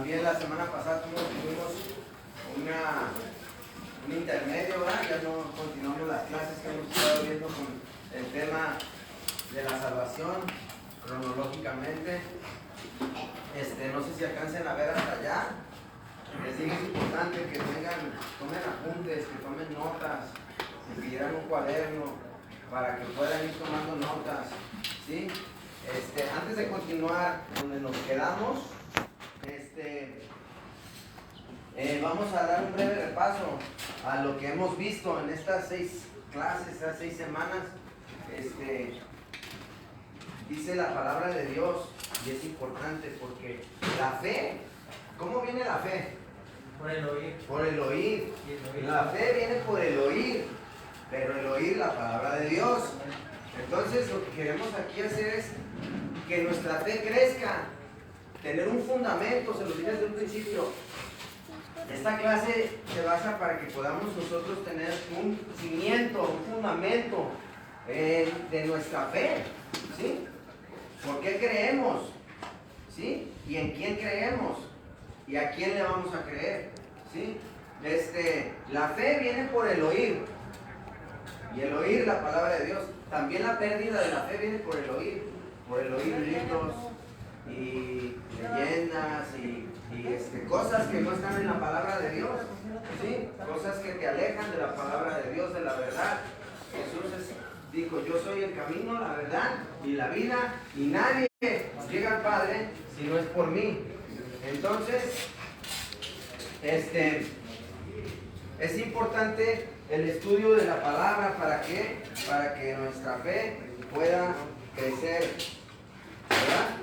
También la semana pasada tuvimos un intermedio, ¿verdad? Ya no continuamos las clases que hemos estado viendo con el tema de la salvación cronológicamente. No sé si alcancen a ver hasta allá. Les digo, es importante que tomen apuntes, que tomen notas, que pidieran un cuaderno para que puedan ir tomando notas, ¿sí? Antes de continuar donde nos quedamos, vamos a dar un breve repaso a lo que hemos visto en estas 6 clases, estas 6 semanas. Dice la palabra de Dios, y es importante porque la fe, ¿cómo viene la fe? Por el oír. Por el oír. La fe viene por el oír, pero el oír la palabra de Dios. Entonces lo que queremos aquí hacer es que nuestra fe crezca, tener un fundamento, se lo dije desde un principio. Esta clase se basa para que podamos nosotros tener un cimiento, un fundamento de nuestra fe, ¿sí? ¿Por qué creemos? ¿Sí? ¿Y en quién creemos? ¿Y a quién le vamos a creer? ¿Sí? La fe viene por el oír, y el oír la palabra de Dios. También la pérdida de la fe viene por el oír libros y leyendas y cosas que no están en la palabra de Dios, ¿sí? Cosas que te alejan de la palabra de Dios, de la verdad. Jesús dijo: yo soy el camino, la verdad y la vida, y nadie llega al Padre si no es por mí. Entonces, es importante el estudio de la palabra. ¿Para qué? Para que nuestra fe pueda crecer, ¿verdad?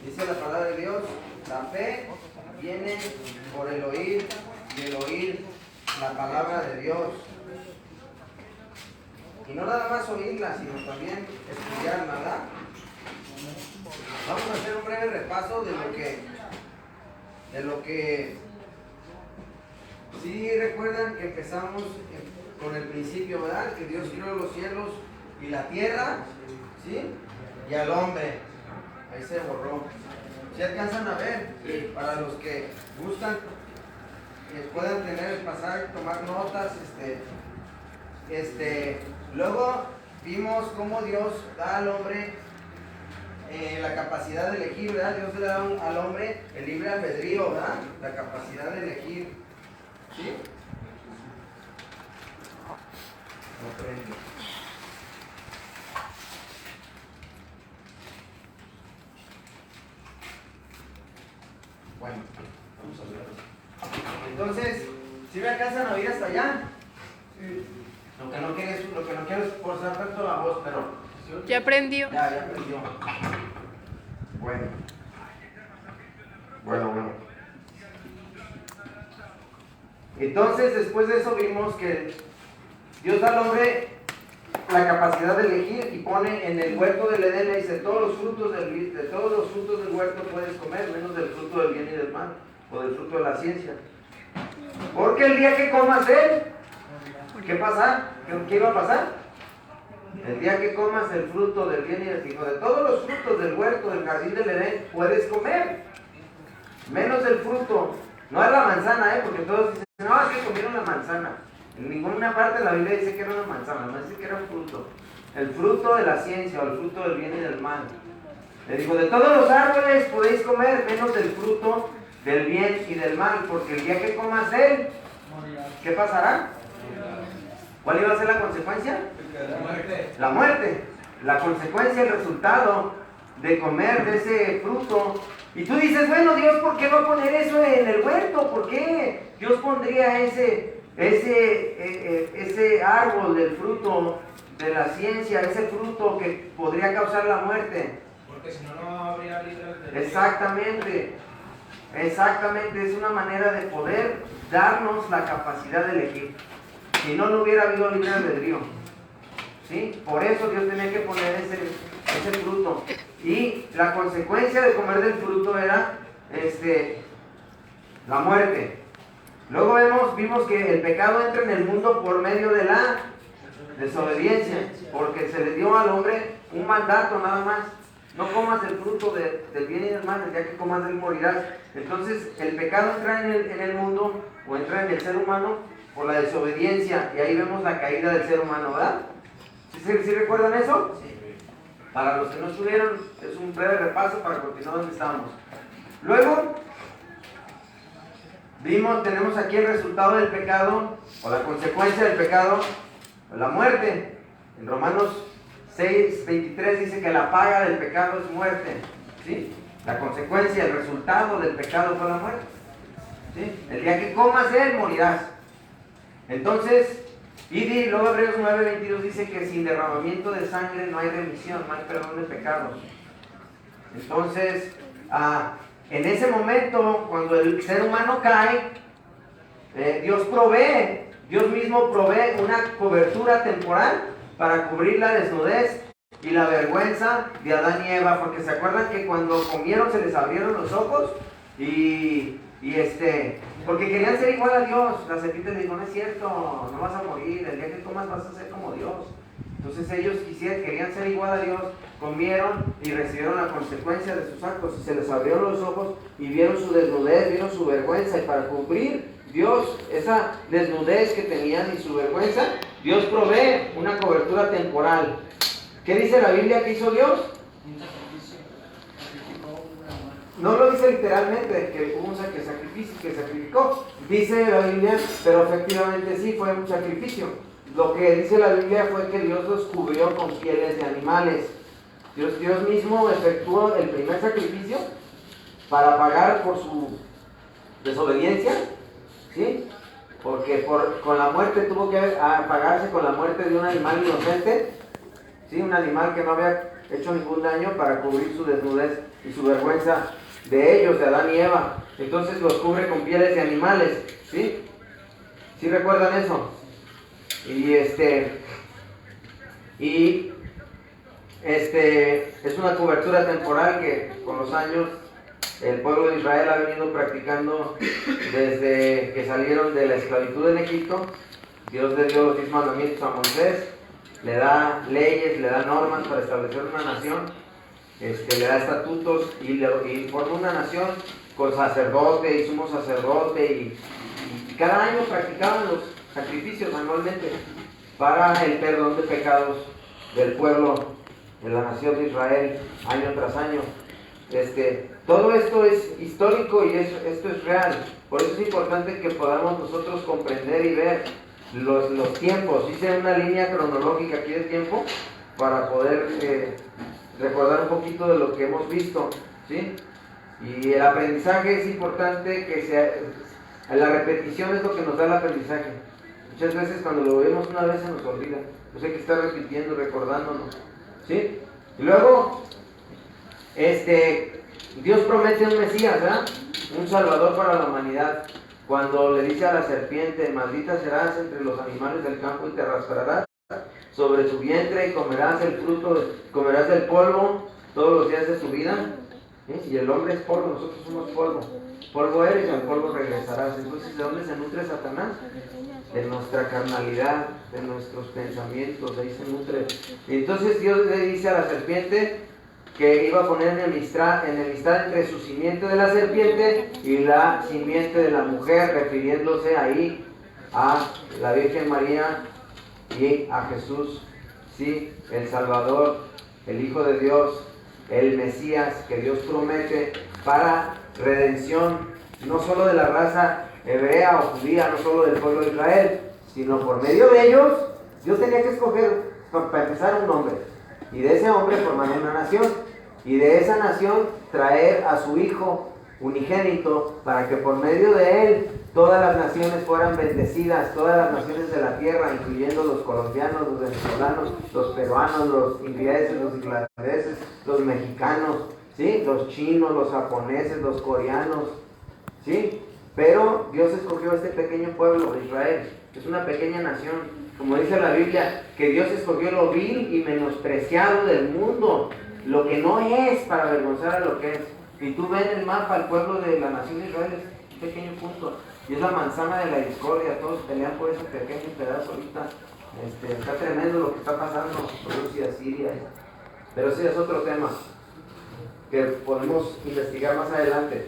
Dice la palabra de Dios: la fe viene por el oír, y el oír la palabra de Dios. Y no nada más oírla, sino también estudiarla, ¿verdad? Vamos a hacer un breve repaso de lo que sí recuerdan que empezamos con el principio, ¿verdad? Que Dios creó los cielos y la tierra, ¿sí? Y al hombre. Ahí se borró. ¿Sí alcanzan a ver? Para los que gustan, que puedan tener el pasaje, tomar notas, luego vimos cómo Dios da al hombre la capacidad de elegir, ¿verdad? Dios le da al hombre el libre albedrío, ¿verdad? La capacidad de elegir, ¿sí? No prende. Bueno, vamos a ver. Entonces, ¿sí me alcanzan a oír hasta allá? Sí. Lo que no quiero es forzar tanto la voz, pero... ¿Ya aprendió? Ya aprendió. Bueno. Entonces, después de eso vimos que Dios da al hombre la capacidad de elegir y pone en el huerto del Edén, dice: todos los frutos del huerto puedes comer, menos del fruto del bien y del mal, o del fruto de la ciencia. Porque el día que comas de él, ¿qué pasa? ¿Qué iba a pasar? El día que comas el fruto del bien y del mal, de todos los frutos del huerto, del jardín del Edén, puedes comer, menos del fruto. No es la manzana, porque todos dicen: no, es que comieron la manzana. En ninguna parte de la Biblia dice que era una manzana, no dice que era un fruto. El fruto de la ciencia, o el fruto del bien y del mal. Le digo: de todos los árboles podéis comer, menos del fruto del bien y del mal, porque el día que comas de él, ¿qué pasará? ¿Cuál iba a ser la consecuencia? La muerte. La consecuencia, el resultado de comer de ese fruto. Y tú dices: bueno, Dios, ¿por qué va a poner eso en el huerto? ¿Por qué Dios pondría ese árbol del fruto de la ciencia, ese fruto que podría causar la muerte? Porque si no, no habría libre albedrío. Exactamente, es una manera de poder darnos la capacidad de elegir. Si no, no hubiera habido libre albedrío, ¿sí? Por eso Dios tenía que poner ese fruto. Y la consecuencia de comer del fruto era la muerte. Luego vimos que el pecado entra en el mundo por medio de la desobediencia, porque se le dio al hombre un mandato nada más. no comas el fruto del bien y del mal, el día que comas de él morirás. Entonces el pecado entra en el mundo, o entra en el ser humano, por la desobediencia, y ahí vemos la caída del ser humano, ¿verdad? ¿Sí recuerdan eso? Sí. Para los que no estuvieron, es un breve repaso para continuar donde estábamos. Luego, tenemos aquí el resultado del pecado, o la consecuencia del pecado, la muerte. En Romanos 6:23 dice que la paga del pecado es muerte, ¿sí? La consecuencia, el resultado del pecado fue la muerte, ¿sí? El día que comas él, morirás. Entonces, y luego Hebreos 9:22 dice que sin derramamiento de sangre no hay remisión, no hay perdón de pecados. Entonces, en ese momento, cuando el ser humano cae, Dios mismo provee una cobertura temporal para cubrir la desnudez y la vergüenza de Adán y Eva, porque se acuerdan que cuando comieron se les abrieron los ojos porque querían ser igual a Dios. La serpiente le dijo, no es cierto, no vas a morir, el día que comas vas a ser como Dios. Entonces ellos querían ser igual a Dios, comieron y recibieron la consecuencia de sus actos, y se les abrieron los ojos y vieron su desnudez, vieron su vergüenza, y para cubrir Dios esa desnudez que tenían y su vergüenza, Dios provee una cobertura temporal. ¿Qué dice la Biblia que hizo Dios? No lo dice literalmente, que hubo un sacrificio que sacrificó. Dice la Biblia, pero efectivamente sí, fue un sacrificio. Lo que dice la Biblia fue que Dios los cubrió con pieles de animales. Dios mismo efectuó el primer sacrificio para pagar por su desobediencia, ¿sí? Porque con la muerte tuvo que pagarse con la muerte de un animal inocente, ¿sí? Un animal que no había hecho ningún daño, para cubrir su desnudez y su vergüenza de ellos, de Adán y Eva. Entonces los cubre con pieles de animales, ¿sí? ¿Sí recuerdan eso? Es una cobertura temporal que con los años el pueblo de Israel ha venido practicando desde que salieron de la esclavitud en Egipto. Dios le dio los 10 mandamientos a Moisés, le da leyes, le da normas para establecer una nación, le da estatutos y forma una nación con sacerdote y sumo sacerdote, y cada año practicaban los sacrificios anualmente para el perdón de pecados del pueblo de la nación de Israel, año tras año. Todo esto es histórico y esto es real. Por eso es importante que podamos nosotros comprender y ver los tiempos. Hice una línea cronológica aquí de tiempo para poder recordar un poquito de lo que hemos visto, ¿sí? Y el aprendizaje es importante la repetición es lo que nos da el aprendizaje. Muchas veces cuando lo vemos una vez se nos olvida, pues hay que estar repitiendo, recordándonos, ¿sí? Y luego, Dios promete un Mesías, ¿verdad? Un Salvador para la humanidad. Cuando le dice a la serpiente, maldita serás entre los animales del campo y te arrastrarás sobre su vientre y comerás el fruto, comerás del polvo todos los días de tu vida. ¿Sí? Y el hombre es polvo, nosotros somos polvo. Polvo eres y al polvo regresarás. Entonces, ¿de dónde se nutre Satanás? De nuestra carnalidad, de nuestros pensamientos, de ahí se nutre. Y entonces Dios le dice a la serpiente que iba a poner enemistad entre su simiente de la serpiente y la simiente de la mujer, refiriéndose ahí a la Virgen María y a Jesús, sí, el Salvador, el Hijo de Dios, el Mesías que Dios promete para redención, no solo de la raza hebrea o judía, no solo del pueblo de Israel, sino por medio de ellos. Dios tenía que escoger, para empezar, un hombre, y de ese hombre formar una nación, y de esa nación traer a su Hijo unigénito, para que por medio de él todas las naciones fueran bendecidas, todas las naciones de la tierra, incluyendo los colombianos, los venezolanos, los peruanos, los ingleses, los irlandeses, los mexicanos, ¿sí? Los chinos, los japoneses, los coreanos, ¿sí? Pero Dios escogió a este pequeño pueblo de Israel, que es una pequeña nación, como dice la Biblia, que Dios escogió lo vil y menospreciado del mundo, lo que no es, para avergonzar a lo que es. Y tú ves en el mapa, el pueblo de la nación de Israel es un pequeño punto, y es la manzana de la discordia. Todos pelean por ese pequeño pedazo ahorita. Está tremendo lo que está pasando, Rusia, Siria, pero sí es otro tema. que podemos investigar más adelante.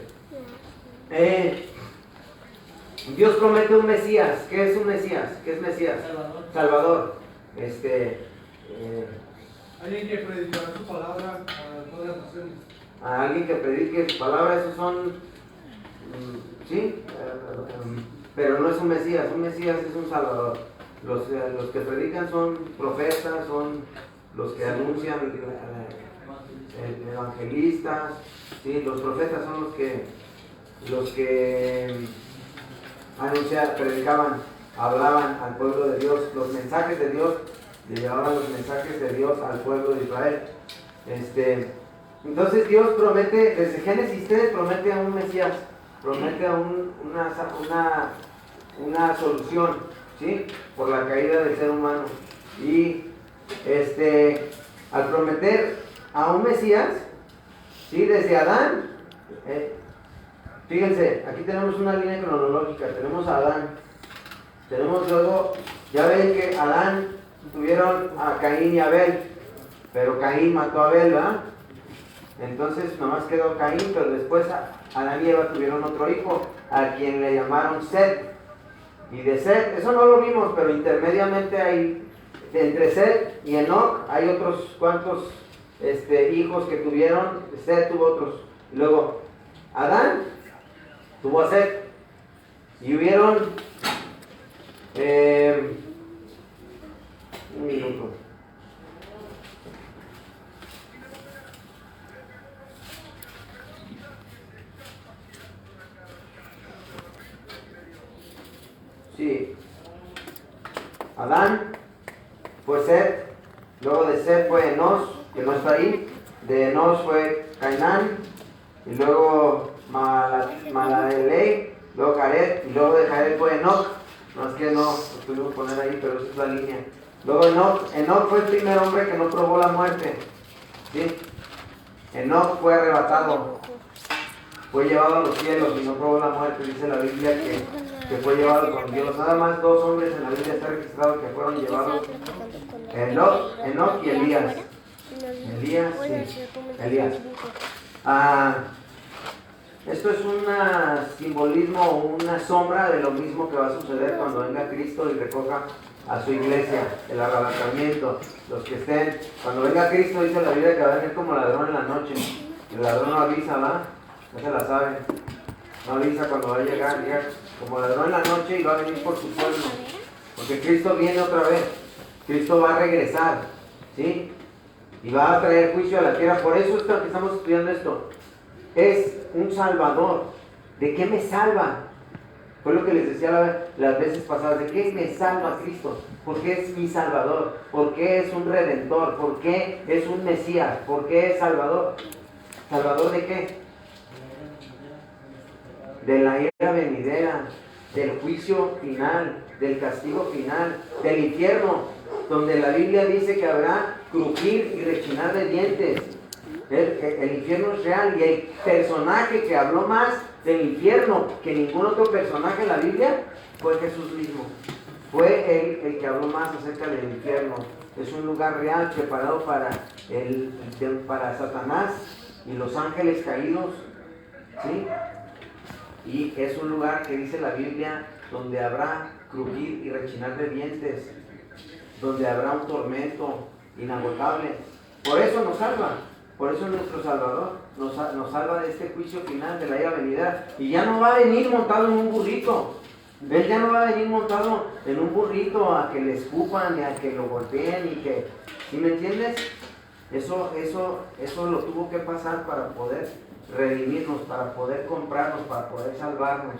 Dios promete un Mesías. ¿Qué es un Mesías? ¿Qué es Mesías? Salvador. Alguien que predicará su palabra a todas las naciones. A alguien que predique su palabra, esos son, sí, pero no es un Mesías es un Salvador. Los que predican son profetas, son los que anuncian, evangelistas, ¿sí? Los profetas son los que anunciaban, predicaban, hablaban al pueblo de Dios, los mensajes de Dios, le llevaban los mensajes de Dios al pueblo de Israel. Entonces Dios promete, desde Génesis 3 promete a un Mesías, promete a una solución, ¿sí? Por la caída del ser humano. Y al prometer a un Mesías, ¿sí? Desde Adán, fíjense, aquí tenemos una línea cronológica, tenemos a Adán, tenemos luego, ya ven que Adán tuvieron a Caín y Abel, pero Caín mató a Abel, ¿verdad? Entonces nomás quedó Caín, pero después Adán y Eva tuvieron otro hijo, a quien le llamaron Set. Y de Set, eso no lo vimos, pero intermediamente hay, entre Set y Enoc, hay otros cuantos hijos que tuvieron. Set tuvo otros. Y luego Adán tuvo a Set. Y hubieron un minuto. Sí. Adán fue Set, luego de Set fue Enos, que no está ahí, de Enos fue Cainán, y luego Mahalalel, luego Jared, y luego de Jared fue Enoc. No es que no lo pudimos poner ahí, pero esa es la línea. Luego Enoc fue el primer hombre que no probó la muerte, ¿sí? Enoc fue arrebatado, fue llevado a los cielos y no probó la muerte. Dice la Biblia que fue llevado con Dios. Nada más 2 hombres en la Biblia está registrado que fueron llevados: Enoc y Elías. Elías. Esto es un simbolismo, una sombra de lo mismo que va a suceder cuando venga Cristo y recoja a su iglesia, el arrebatamiento. Los que estén, cuando venga Cristo, dice la Biblia que va a venir como ladrón en la noche. El ladrón no avisa, ¿va? No se la sabe. No avisa cuando va a llegar, llega como ladrón en la noche y va a venir por su pueblo. Porque Cristo viene otra vez. Cristo va a regresar, ¿sí? Y va a traer juicio a la tierra. Por eso es que estamos estudiando esto. Es un salvador. ¿De qué me salva? Fue lo que les decía las veces pasadas. ¿De qué me salva Cristo? ¿Por qué es mi salvador? ¿Por qué es un redentor? ¿Por qué es un Mesías? ¿Por qué es salvador? ¿Salvador de qué? De la ira venidera, del juicio final, del castigo final, del infierno, donde la Biblia dice que habrá crujir y rechinar de dientes. El infierno es real, y el personaje que habló más del infierno que ningún otro personaje en la Biblia fue Jesús mismo. Fue el que habló más acerca del infierno. Es un lugar real preparado para Satanás y los ángeles caídos, ¿sí? Y es un lugar que dice la Biblia donde habrá crujir y rechinar de dientes, donde habrá un tormento inagotable. Por eso nos salva, por eso es nuestro Salvador, nos salva de este juicio final, de la ira venidera. Y ya no va a venir montado en un burrito. Él ya no va a venir montado en un burrito a que le escupan y a que lo golpeen y que... ¿Sí me entiendes? Eso lo tuvo que pasar para poder redimirnos, para poder comprarnos, para poder salvarnos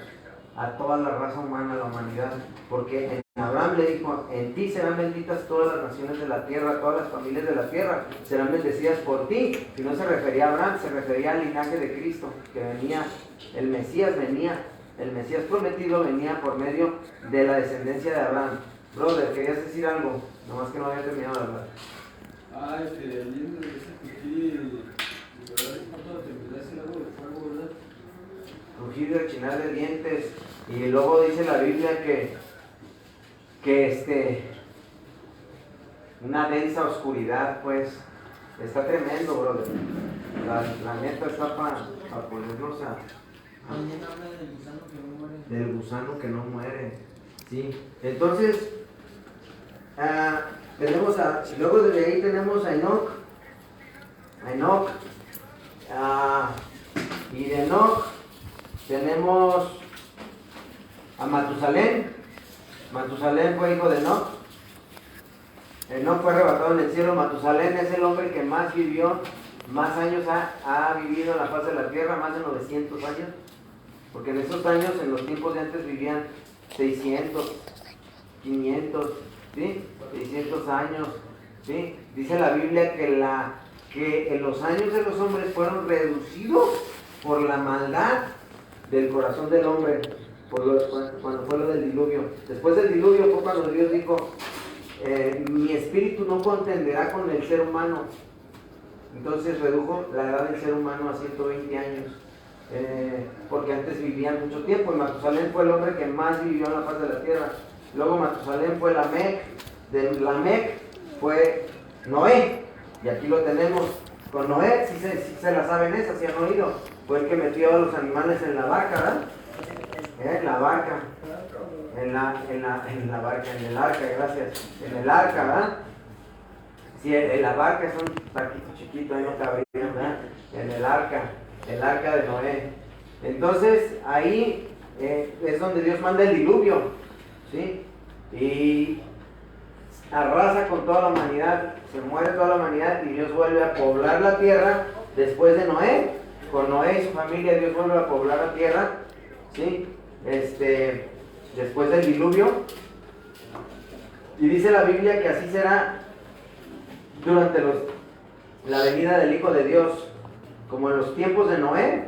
a toda la raza humana, a la humanidad. Porque en Abraham le dijo: en ti serán benditas todas las naciones de la tierra, todas las familias de la tierra serán bendecidas por ti. Y no se refería a Abraham, se refería al linaje de Cristo, que venía, el Mesías prometido venía por medio de la descendencia de Abraham. Brother, querías decir algo, nomás que no había terminado de hablar. El libro de ese crujir, ¿verdad? ¿Cuánto te olvidaste algo de fuego, verdad? Crujir y rechinar de dientes. Y luego dice la Biblia que una densa oscuridad, pues, está tremendo, brother. La neta está para ponernos a... También habla del gusano que no muere. Del gusano que no muere. Sí. Entonces, tenemos luego de ahí tenemos a Enoc. Y de Enoc tenemos a Matusalén. Matusalén fue hijo de Enoc. Enoc fue arrebatado en el cielo. Matusalén es el hombre que más vivió, más años ha vivido en la faz de la tierra, más de 900 años. Porque en esos años, en los tiempos de antes, vivían 600, 500, ¿sí? 600 años, ¿sí? Dice la Biblia que los años de los hombres fueron reducidos por la maldad del corazón del hombre, cuando fue lo del diluvio. Después del diluvio fue cuando Dios dijo, mi espíritu no contenderá con el ser humano. Entonces redujo la edad del ser humano a 120 años. Porque antes vivían mucho tiempo. Y Matusalén fue el hombre que más vivió en la faz de la tierra. Luego Matusalén fue Lamec. De Lamec fue Noé. Y aquí lo tenemos. Con Noé, si se la saben esas, si han oído. Fue el que metió a los animales en la barca, ¿verdad? En la barca. En la barca, en el arca, gracias. En el arca, ¿verdad? Sí, en la barca es un barquito chiquito, ahí no cabría, ¿verdad? En el arca de Noé. Entonces, ahí es donde Dios manda el diluvio, ¿sí? Y arrasa con toda la humanidad, se muere toda la humanidad y Dios vuelve a poblar la tierra después de Noé. Con Noé y su familia Dios vuelve a poblar la tierra, ¿sí? Después del diluvio. Y dice la Biblia que así será durante la venida del Hijo de Dios, como en los tiempos de Noé,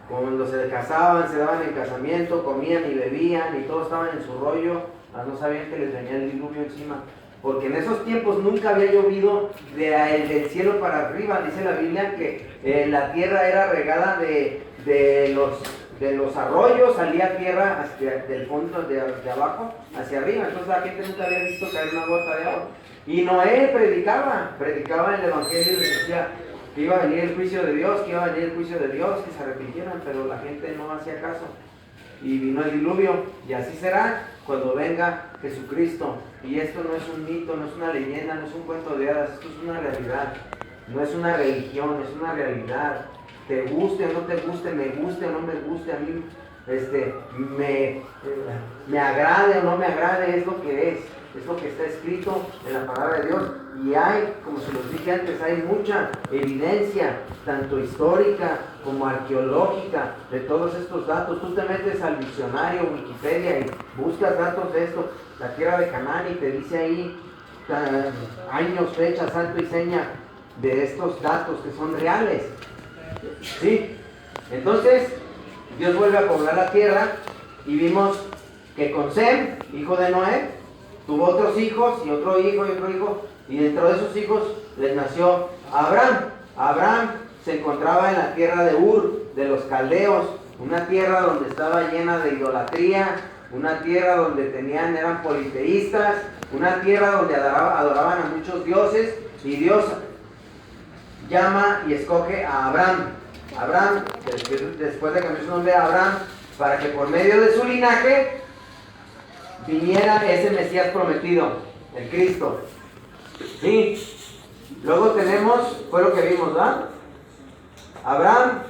cuando se casaban, se daban en casamiento, comían y bebían y todos estaban en su rollo, no sabían que les venía el diluvio encima, porque en esos tiempos nunca había llovido del cielo para arriba. Dice la Biblia que la tierra era regada de los arroyos, salía tierra del fondo de abajo hacia arriba, entonces la gente nunca había visto caer una gota de agua. Y Noé predicaba el evangelio y les decía que iba a venir el juicio de Dios, que se arrepintieran, pero la gente no hacía caso. Y vino el diluvio, y así será cuando venga Jesucristo. Y esto no es un mito, no es una leyenda, no es un cuento de hadas, esto es una realidad. No es una religión, es una realidad. Te guste o no te guste, me guste o no me guste, a mí me agrade o no me agrade, es lo que es lo que está escrito en la palabra de Dios. Y hay, como se los dije antes, hay mucha evidencia, tanto histórica como arqueológica, de todos estos datos. Tú te metes al diccionario, Wikipedia, y buscas datos de esto, la tierra de Canaán, y te dice ahí años, fechas, santo y seña de estos datos que son reales. ¿Sí? Entonces, Dios vuelve a poblar la tierra y vimos que con Sem, hijo de Noé, tuvo otros hijos y otro hijo y otro hijo, y dentro de esos hijos les nació Abraham. Abraham se encontraba en la tierra de Ur, de los caldeos, una tierra donde estaba llena de idolatría, una tierra donde eran politeístas, una tierra donde adoraban a muchos dioses, y Dios llama y escoge a Abraham. Abraham, después de cambiar su nombre a Abraham, para que por medio de su linaje viniera ese Mesías prometido, el Cristo. Sí. Luego fue lo que vimos, ¿verdad? Abraham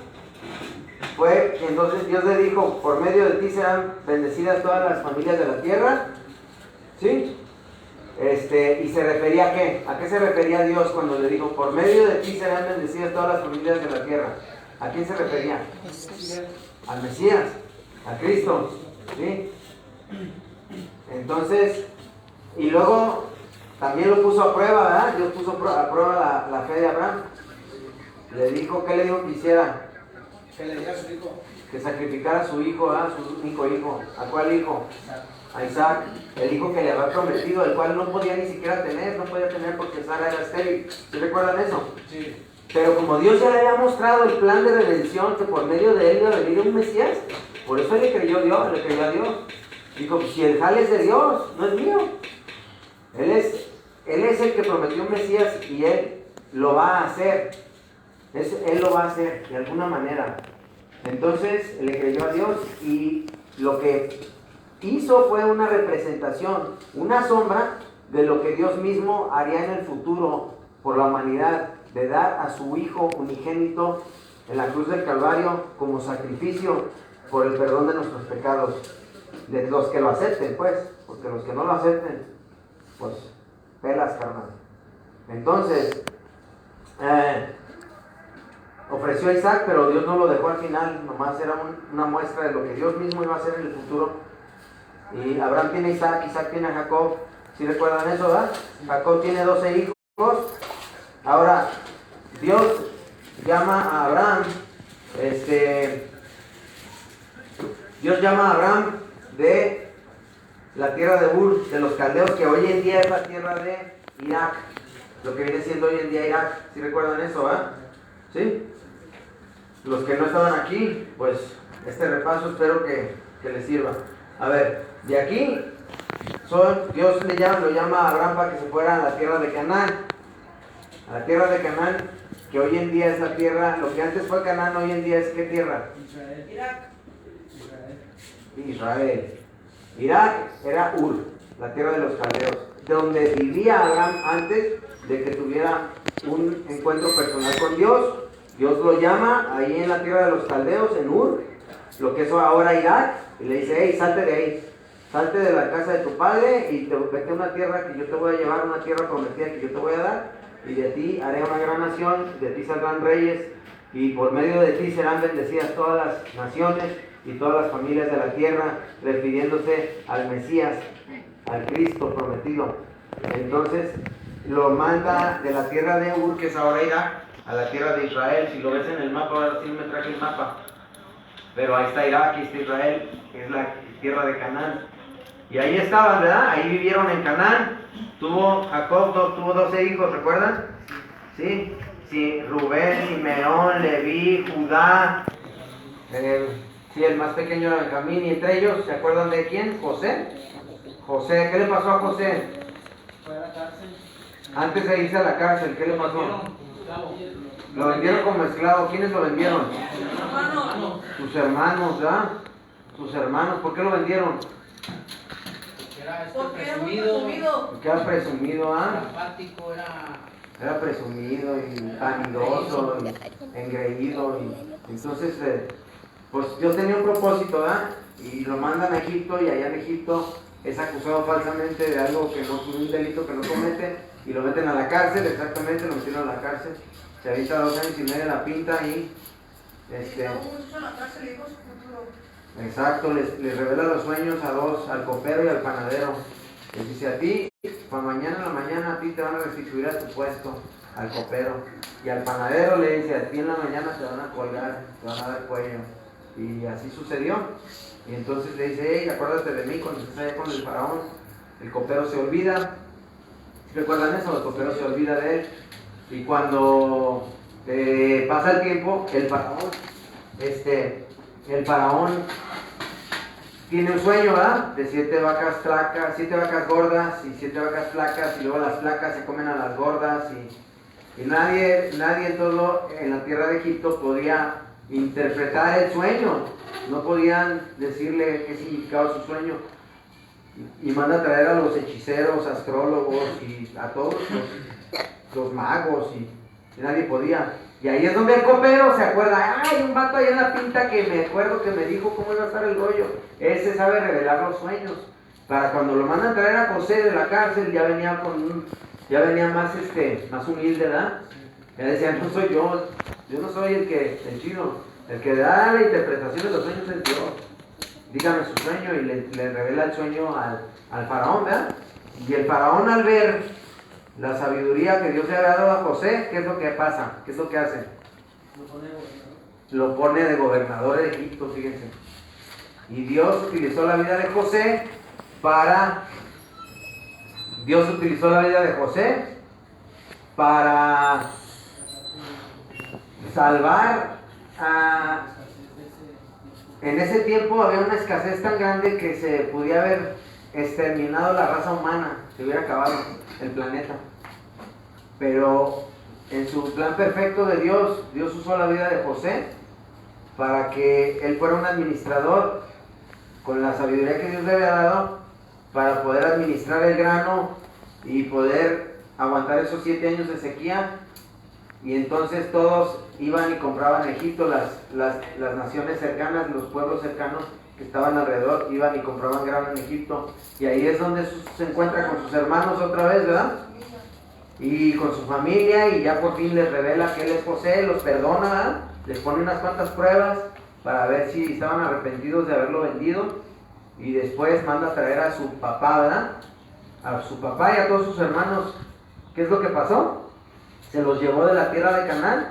entonces Dios le dijo, por medio de ti serán bendecidas todas las familias de la tierra. ¿Sí? Y se refería a qué? ¿A qué se refería Dios cuando le dijo, por medio de ti serán bendecidas todas las familias de la tierra? ¿A quién se refería? Al Mesías, a Cristo. ¿Sí? Entonces, y luego también lo puso a prueba, ¿verdad? Dios puso a prueba la fe de Abraham. Le dijo, ¿qué le dijo que hiciera? Que le diera a su hijo. Que sacrificara a su hijo, ¿verdad? Su único hijo. ¿A cuál hijo? A Isaac, el hijo que le había prometido, el cual no podía ni siquiera tener, no podía tener porque Sara era estéril. ¿Sí recuerdan eso? Sí. Pero como Dios ya le había mostrado el plan de redención, que por medio de él iba a venir un Mesías, por eso le creyó a Dios. Dijo, si el jale es de Dios, no es mío. Él es el que prometió un Mesías y él lo va a hacer. Él lo va a hacer de alguna manera. Entonces le creyó a Dios y lo que hizo fue una representación, una sombra de lo que Dios mismo haría en el futuro por la humanidad, de dar a su Hijo unigénito en la cruz del Calvario como sacrificio por el perdón de nuestros pecados, de los que lo acepten, pues, porque los que no lo acepten, pues, pelas, carnal. Entonces, ofreció a Isaac, pero Dios no lo dejó al final, nomás era una muestra de lo que Dios mismo iba a hacer en el futuro. Y Abraham tiene a Isaac, Isaac tiene a Jacob. ¿Sí recuerdan eso, verdad? Jacob tiene 12 hijos. Ahora, Dios llama a Abraham, Dios llama a Abraham de la tierra de Ur, de los caldeos, que hoy en día es la tierra de Irak, lo que viene siendo hoy en día Irak. ¿Sí recuerdan eso, verdad? ¿Sí? Los que no estaban aquí, pues este repaso espero que les sirva. A ver, de aquí, Dios lo llama a Abraham para que se fuera a la tierra de Canaán. A la tierra de Canaán, que hoy en día es la tierra, lo que antes fue Canaán, hoy en día es ¿qué tierra? Israel. Irak. Israel. Irak era Ur, la tierra de los caldeos, donde vivía Abraham antes de que tuviera un encuentro personal con Dios. Dios lo llama ahí en la tierra de los caldeos, en Ur, lo que es ahora Irak, y le dice: hey, salte de ahí, salte de la casa de tu padre y vete a una tierra que yo te voy a llevar, una tierra prometida que yo te voy a dar, y de ti haré una gran nación, de ti saldrán reyes, y por medio de ti serán bendecidas todas las naciones y todas las familias de la tierra, refiriéndose al Mesías, al Cristo prometido. Entonces lo manda de la tierra de Ur, que es ahora Irak, a la tierra de Israel. Si lo ves en el mapa, ahora sí me traje el mapa, pero ahí está Irak, ahí está Israel, que es la tierra de Canaán. Y ahí estaban, ¿verdad? Ahí vivieron en Canaán. Jacob tuvo 12 hijos, ¿recuerdan? Sí, Rubén, Simeón, Leví, Judá. Sí, el más pequeño era Benjamín, y entre ellos, ¿se acuerdan de quién? José. José, ¿qué le pasó a José? Fue a la cárcel. Antes de irse a la cárcel, ¿qué le pasó? Lo vendieron como esclavo. ¿Quiénes lo vendieron? Hermano. Sus hermanos, ¿verdad? Sus hermanos. ¿Por qué lo vendieron? Porque era muy presumido. Porque era presumido, ¿ah? Era apático, Era presumido y vanidoso y engreído. Y entonces, pues Dios tenía un propósito, ¿verdad? Y lo mandan a Egipto, y allá en Egipto es acusado falsamente de algo que no, un delito que no comete, y lo meten a la cárcel. Exactamente, lo metieron a la cárcel. Se avienta 2 años y medio en la pinta y exacto, les revela los sueños a dos, al copero y al panadero. Les dice: a ti, para mañana en la mañana, a ti te van a restituir a tu puesto, al copero. Y al panadero le dice: a ti en la mañana te van a colgar, te van a dar cuello. Y así sucedió. Y entonces le dice: hey, acuérdate de mí cuando estés allá con el faraón. El copero se olvida. ¿Recuerdan eso? El copero se olvida de él. Y cuando pasa el tiempo, el faraón tiene un sueño, ¿verdad? De 7 vacas flacas, 7 vacas gordas y 7 vacas flacas, y luego las flacas se comen a las gordas, y nadie en la tierra de Egipto podía interpretar el sueño, no podían decirle qué significaba su sueño. Y manda a traer a los hechiceros, astrólogos y a todos los magos, y nadie podía. Y ahí es donde el copero se acuerda: hay un vato allá en la pinta que me acuerdo que me dijo cómo iba a estar el rollo. Ese sabe revelar los sueños. Para cuando lo mandan a traer a José de la cárcel, ya venía más humilde, ¿verdad? Ya decía: no soy yo no soy el chido, el que da la interpretación de los sueños es Dios. Dígame su sueño, y le revela el sueño al faraón, ¿verdad? Y el faraón, al ver la sabiduría que Dios le ha dado a José, ¿qué es lo que pasa? ¿Qué es lo que hace? Lo pone de gobernador de Egipto, fíjense. Y Dios utilizó la vida de José para salvar a... En ese tiempo había una escasez tan grande que se podía haber exterminado la raza humana, se hubiera acabado el planeta. Pero en su plan perfecto de Dios, Dios usó la vida de José para que él fuera un administrador con la sabiduría que Dios le había dado para poder administrar el grano y poder aguantar esos 7 años de sequía. Y entonces todos iban y compraban en Egipto, las naciones cercanas, los pueblos cercanos que estaban alrededor, iban y compraban grano en Egipto. Y ahí es donde se encuentra con sus hermanos otra vez, ¿verdad? Y con su familia, y ya por fin les revela que él es José, los perdona, ¿verdad? Les pone unas cuantas pruebas para ver si estaban arrepentidos de haberlo vendido. Y después manda a traer a su papá, ¿verdad? A su papá y a todos sus hermanos. ¿Qué es lo que pasó? Se los llevó de la tierra de Canaán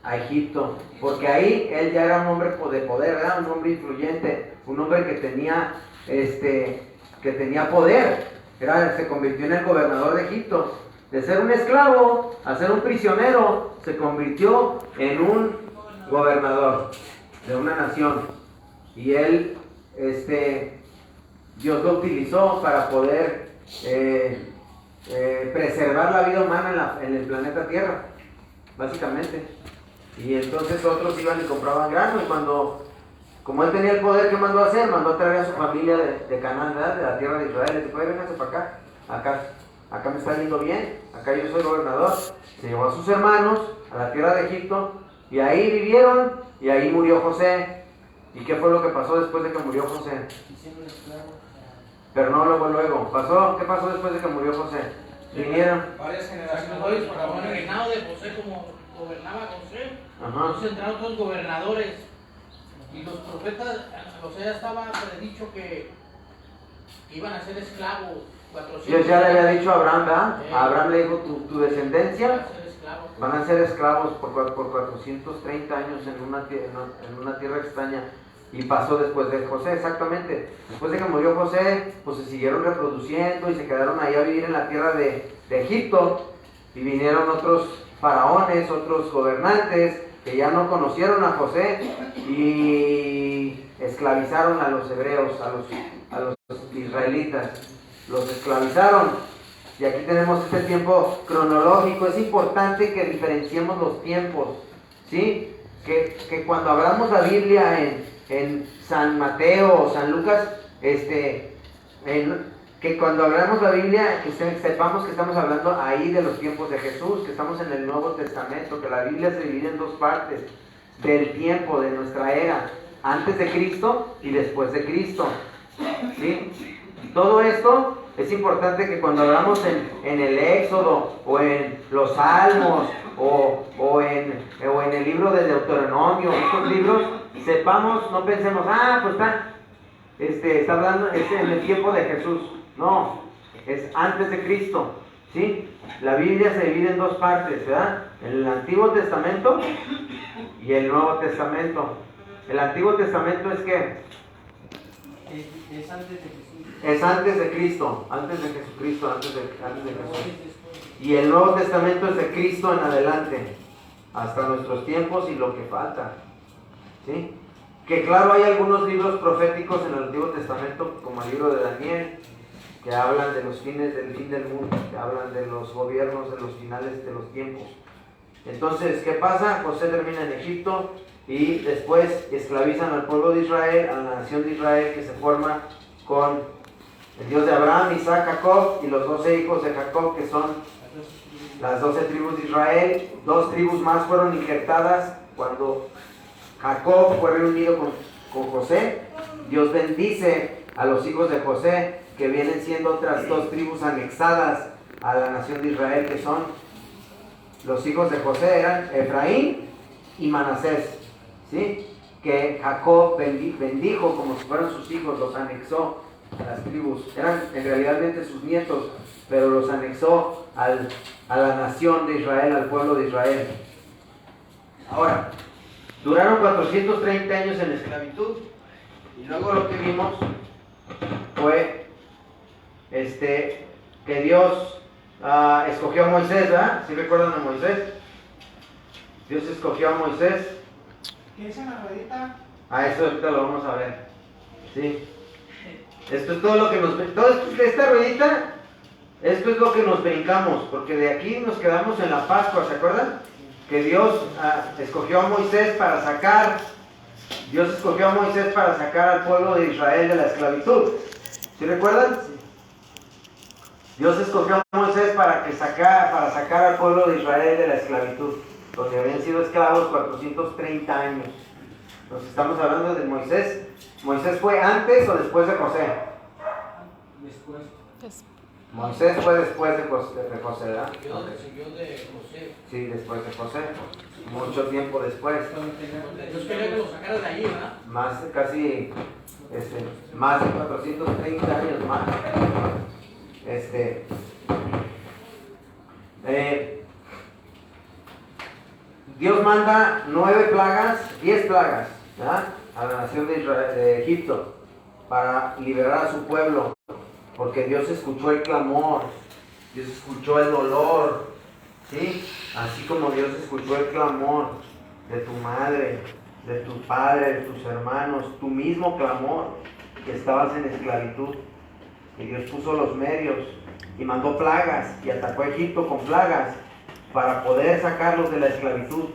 a Egipto, porque ahí él ya era un hombre de poder, ¿verdad? Un hombre influyente, un hombre que tenía poder. Se convirtió en el gobernador de Egipto. De ser un esclavo a ser un prisionero, se convirtió en un gobernador de una nación. Y él, Dios lo utilizó para poder preservar la vida humana en el planeta Tierra, básicamente. Y entonces otros iban y compraban grano, y como él tenía el poder, ¿qué mandó a hacer? Mandó a traer a su familia de Canaán, ¿verdad? De la tierra de Israel. Les dijo: vénganse para acá me está yendo bien, acá yo soy gobernador. Se llevó a sus hermanos a la tierra de Egipto, y ahí vivieron, y ahí murió José. ¿Y qué fue lo que pasó después de que murió José? Pero no luego. ¿Qué pasó después de que murió José? Vinieron Varias generaciones. Con el reinado de José, como gobernaba José, entonces entraron todos gobernadores. Y los profetas, o sea, ya estaba predicho que iban a ser esclavos. 400 Dios ya le había dicho a Abraham, ¿verdad? A Abraham le dijo: tu descendencia van a ser esclavos por 430 años en una tierra extraña. Y pasó después de José, exactamente. Después de que murió José, pues se siguieron reproduciendo y se quedaron ahí a vivir en la tierra de Egipto. Y vinieron otros faraones, otros gobernantes que ya no conocieron a José y esclavizaron a los hebreos, a los israelitas. Los esclavizaron. Y aquí tenemos este tiempo cronológico. Es importante que diferenciemos los tiempos, ¿sí? Que cuando hablamos la Biblia en San Mateo o San Lucas, que cuando hablamos la Biblia, que sepamos que estamos hablando ahí de los tiempos de Jesús, que estamos en el Nuevo Testamento, que la Biblia se divide en 2 partes del tiempo de nuestra era, antes de Cristo y después de Cristo, ¿sí? Todo esto es importante, que cuando hablamos en el Éxodo o en los Salmos o en el libro de Deuteronomio, estos libros, sepamos, no pensemos: pues está hablando en el tiempo de Jesús. No, es antes de Cristo, ¿sí? La Biblia se divide en 2 partes, ¿verdad? El Antiguo Testamento y el Nuevo Testamento. El Antiguo Testamento es ¿qué? Es antes de Jesús. Es antes de Cristo, antes de Jesucristo, antes de Jesús. Y el Nuevo Testamento es de Cristo en adelante, hasta nuestros tiempos y lo que falta, ¿sí? Que claro, hay algunos libros proféticos en el Antiguo Testamento, como el libro de Daniel, que hablan de los fines del fin del mundo, que hablan de los gobiernos de los finales de los tiempos. Entonces, ¿qué pasa? José termina en Egipto y después esclavizan al pueblo de Israel, a la nación de Israel, que se forma con el Dios de Abraham, Isaac, Jacob, y los 12 hijos de Jacob, que son las 12 tribus de Israel. 2 tribus más fueron injertadas cuando Jacob fue reunido con José. Dios bendice a los hijos de José, que vienen siendo otras 2 tribus anexadas a la nación de Israel, que son los hijos de José, eran Efraín y Manasés, ¿sí? Que Jacob bendijo como si fueran sus hijos, los anexó a las tribus. Eran en realidad sus nietos, pero los anexó a la nación de Israel, al pueblo de Israel. Ahora, duraron 430 años en esclavitud, y luego lo que vimos fue que Dios escogió a Moisés, ¿verdad? ¿Sí recuerdan a Moisés? Dios escogió a Moisés. ¿Qué es la ruedita? Eso ahorita lo vamos a ver, ¿sí? Esto es todo lo que esta ruedita esto es lo que nos brincamos, porque de aquí nos quedamos en la Pascua, ¿se acuerdan? Que Dios escogió a Moisés para sacar al pueblo de Israel de la esclavitud. ¿Sí recuerdan? Dios escogió a Moisés para sacar al pueblo de Israel de la esclavitud, donde habían sido esclavos 430 años. Entonces estamos hablando de Moisés. ¿Moisés fue antes o después de José? Después. Moisés fue después de José, ¿verdad? Yo de José. Sí, después de José. Mucho tiempo después. Dios quería que lo sacara de allí, ¿verdad? Más de 430 años más. Dios manda 10 plagas, ¿verdad? A la nación de Egipto para liberar a su pueblo, porque Dios escuchó el clamor, Dios escuchó el dolor, ¿sí? Así como Dios escuchó el clamor de tu madre, de tu padre, de tus hermanos, tu mismo clamor, que estabas en esclavitud. Y Dios puso los medios y mandó plagas y atacó a Egipto con plagas para poder sacarlos de la esclavitud.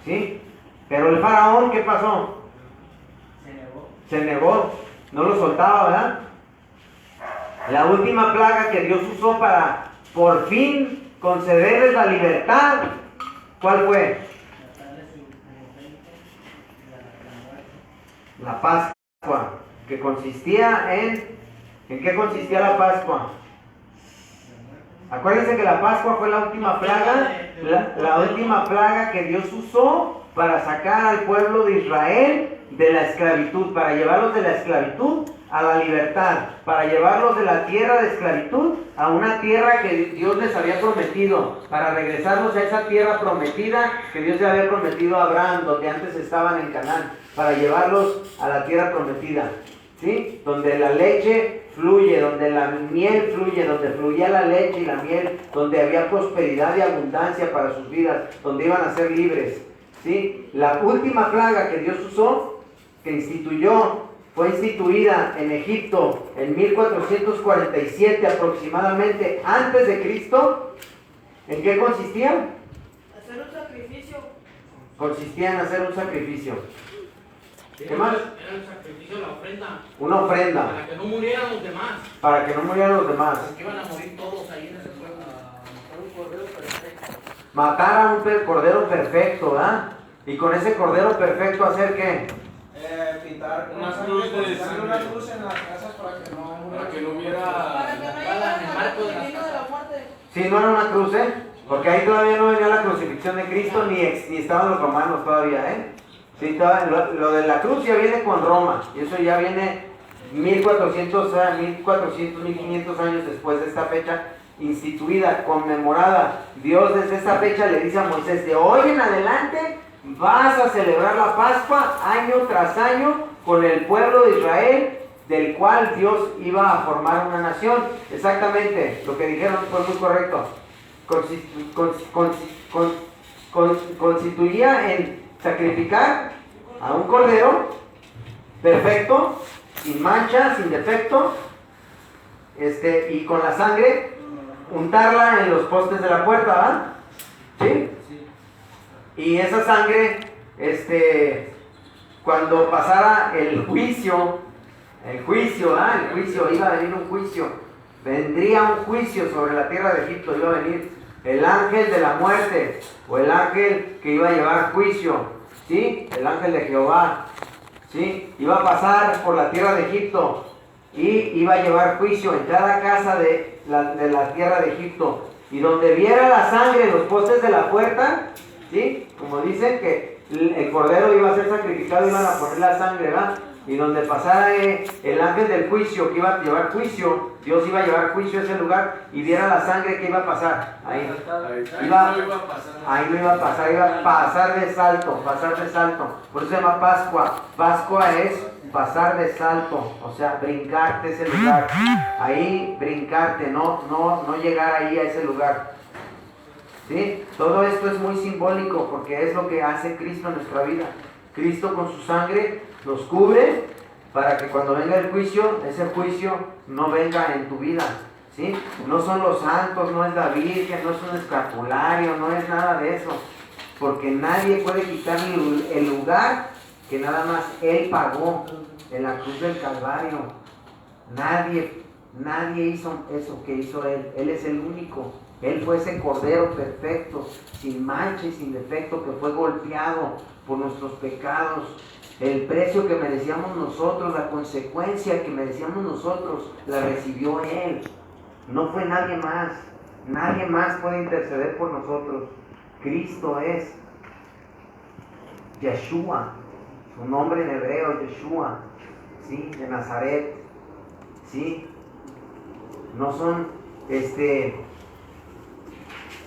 ¿Sí? Pero el faraón, ¿qué pasó? Se negó, no lo soltaba, ¿verdad? La última plaga que Dios usó para por fin concederles la libertad, ¿cuál fue? La Pascua, que consistía ¿en qué consistía la Pascua? Acuérdense que la Pascua fue la última plaga, la última plaga que Dios usó para sacar al pueblo de Israel de la esclavitud, para llevarlos de la esclavitud a la libertad, para llevarlos de la tierra de esclavitud a una tierra que Dios les había prometido, para regresarlos a esa tierra prometida que Dios le había prometido a Abraham, donde antes estaban en Canaán, para llevarlos a la tierra prometida, ¿sí? Donde la leche fluye, donde la miel fluye, donde fluía la leche y la miel, donde había prosperidad y abundancia para sus vidas, donde iban a ser libres, ¿sí? La última plaga que Dios usó, que fue instituida en Egipto en 1447 aproximadamente antes de Cristo. ¿En qué consistía? Hacer un sacrificio. Consistía en hacer un sacrificio. ¿Qué más? Era el sacrificio, la ofrenda. Una ofrenda. Para que no murieran los demás. Para que no murieran los demás. Porque iban a morir todos ahí en ese pueblo. Matar a un cordero perfecto, ¿verdad? Y con ese cordero perfecto, ¿hacer qué? Pintar Una cruz de ponerle una cruz en las casas para que no hubiera. Para que no haya en el marco de las camino de la muerte. Sí, no era una cruz, ¿eh? Porque ahí todavía no venía la crucifixión de Cristo, ni estaban los romanos todavía, ¿eh? Sí, lo de la cruz ya viene con Roma, y eso ya viene 1400, 1500 años después de esta fecha instituida, conmemorada. Dios desde esta fecha le dice a Moisés, de hoy en adelante vas a celebrar la Pascua año tras año con el pueblo de Israel, del cual Dios iba a formar una nación. Exactamente, lo que dijeron fue muy correcto. Constituía en sacrificar a un cordero perfecto, sin mancha, sin defecto, y con la sangre untarla en los postes de la puerta, ¿verdad? ¿Sí? Y esa sangre, cuando pasara el juicio, iba a venir un juicio, vendría un juicio sobre la tierra de Egipto, iba a venir el ángel de la muerte, o el ángel que iba a llevar juicio, ¿sí? El ángel de Jehová, ¿sí? Iba a pasar por la tierra de Egipto y iba a llevar juicio en cada casa de la tierra de Egipto, y donde viera la sangre en los postes de la puerta, ¿sí? Como dicen que el cordero iba a ser sacrificado, iban a poner la sangre, ¿verdad? Y donde pasara el ángel del juicio que iba a llevar juicio, Dios iba a llevar juicio a ese lugar, y viera la sangre que iba a pasar ahí. Ahí no iba a pasar, iba a pasar de salto, Por eso se llama Pascua. Pascua es pasar de salto, o sea, brincarte ese lugar. Ahí brincarte, no llegar ahí a ese lugar. ¿Sí? Todo esto es muy simbólico porque es lo que hace Cristo en nuestra vida. Cristo con su sangre nos cubre para que cuando venga el juicio, ese juicio no venga en tu vida, ¿sí? No son los santos, no es la Virgen, no es un escapulario, no es nada de eso. Porque nadie puede quitarle el lugar que nada más Él pagó en la cruz del Calvario. Nadie hizo eso que hizo Él. Él es el único. Él fue ese cordero perfecto, sin mancha y sin defecto, que fue golpeado por nuestros pecados. El precio que merecíamos nosotros, la consecuencia que merecíamos nosotros, la recibió Él. No fue nadie más. Nadie más puede interceder por nosotros. Cristo es Yeshua. Su nombre en hebreo, Yeshua, ¿sí? De Nazaret, ¿sí? No son, Él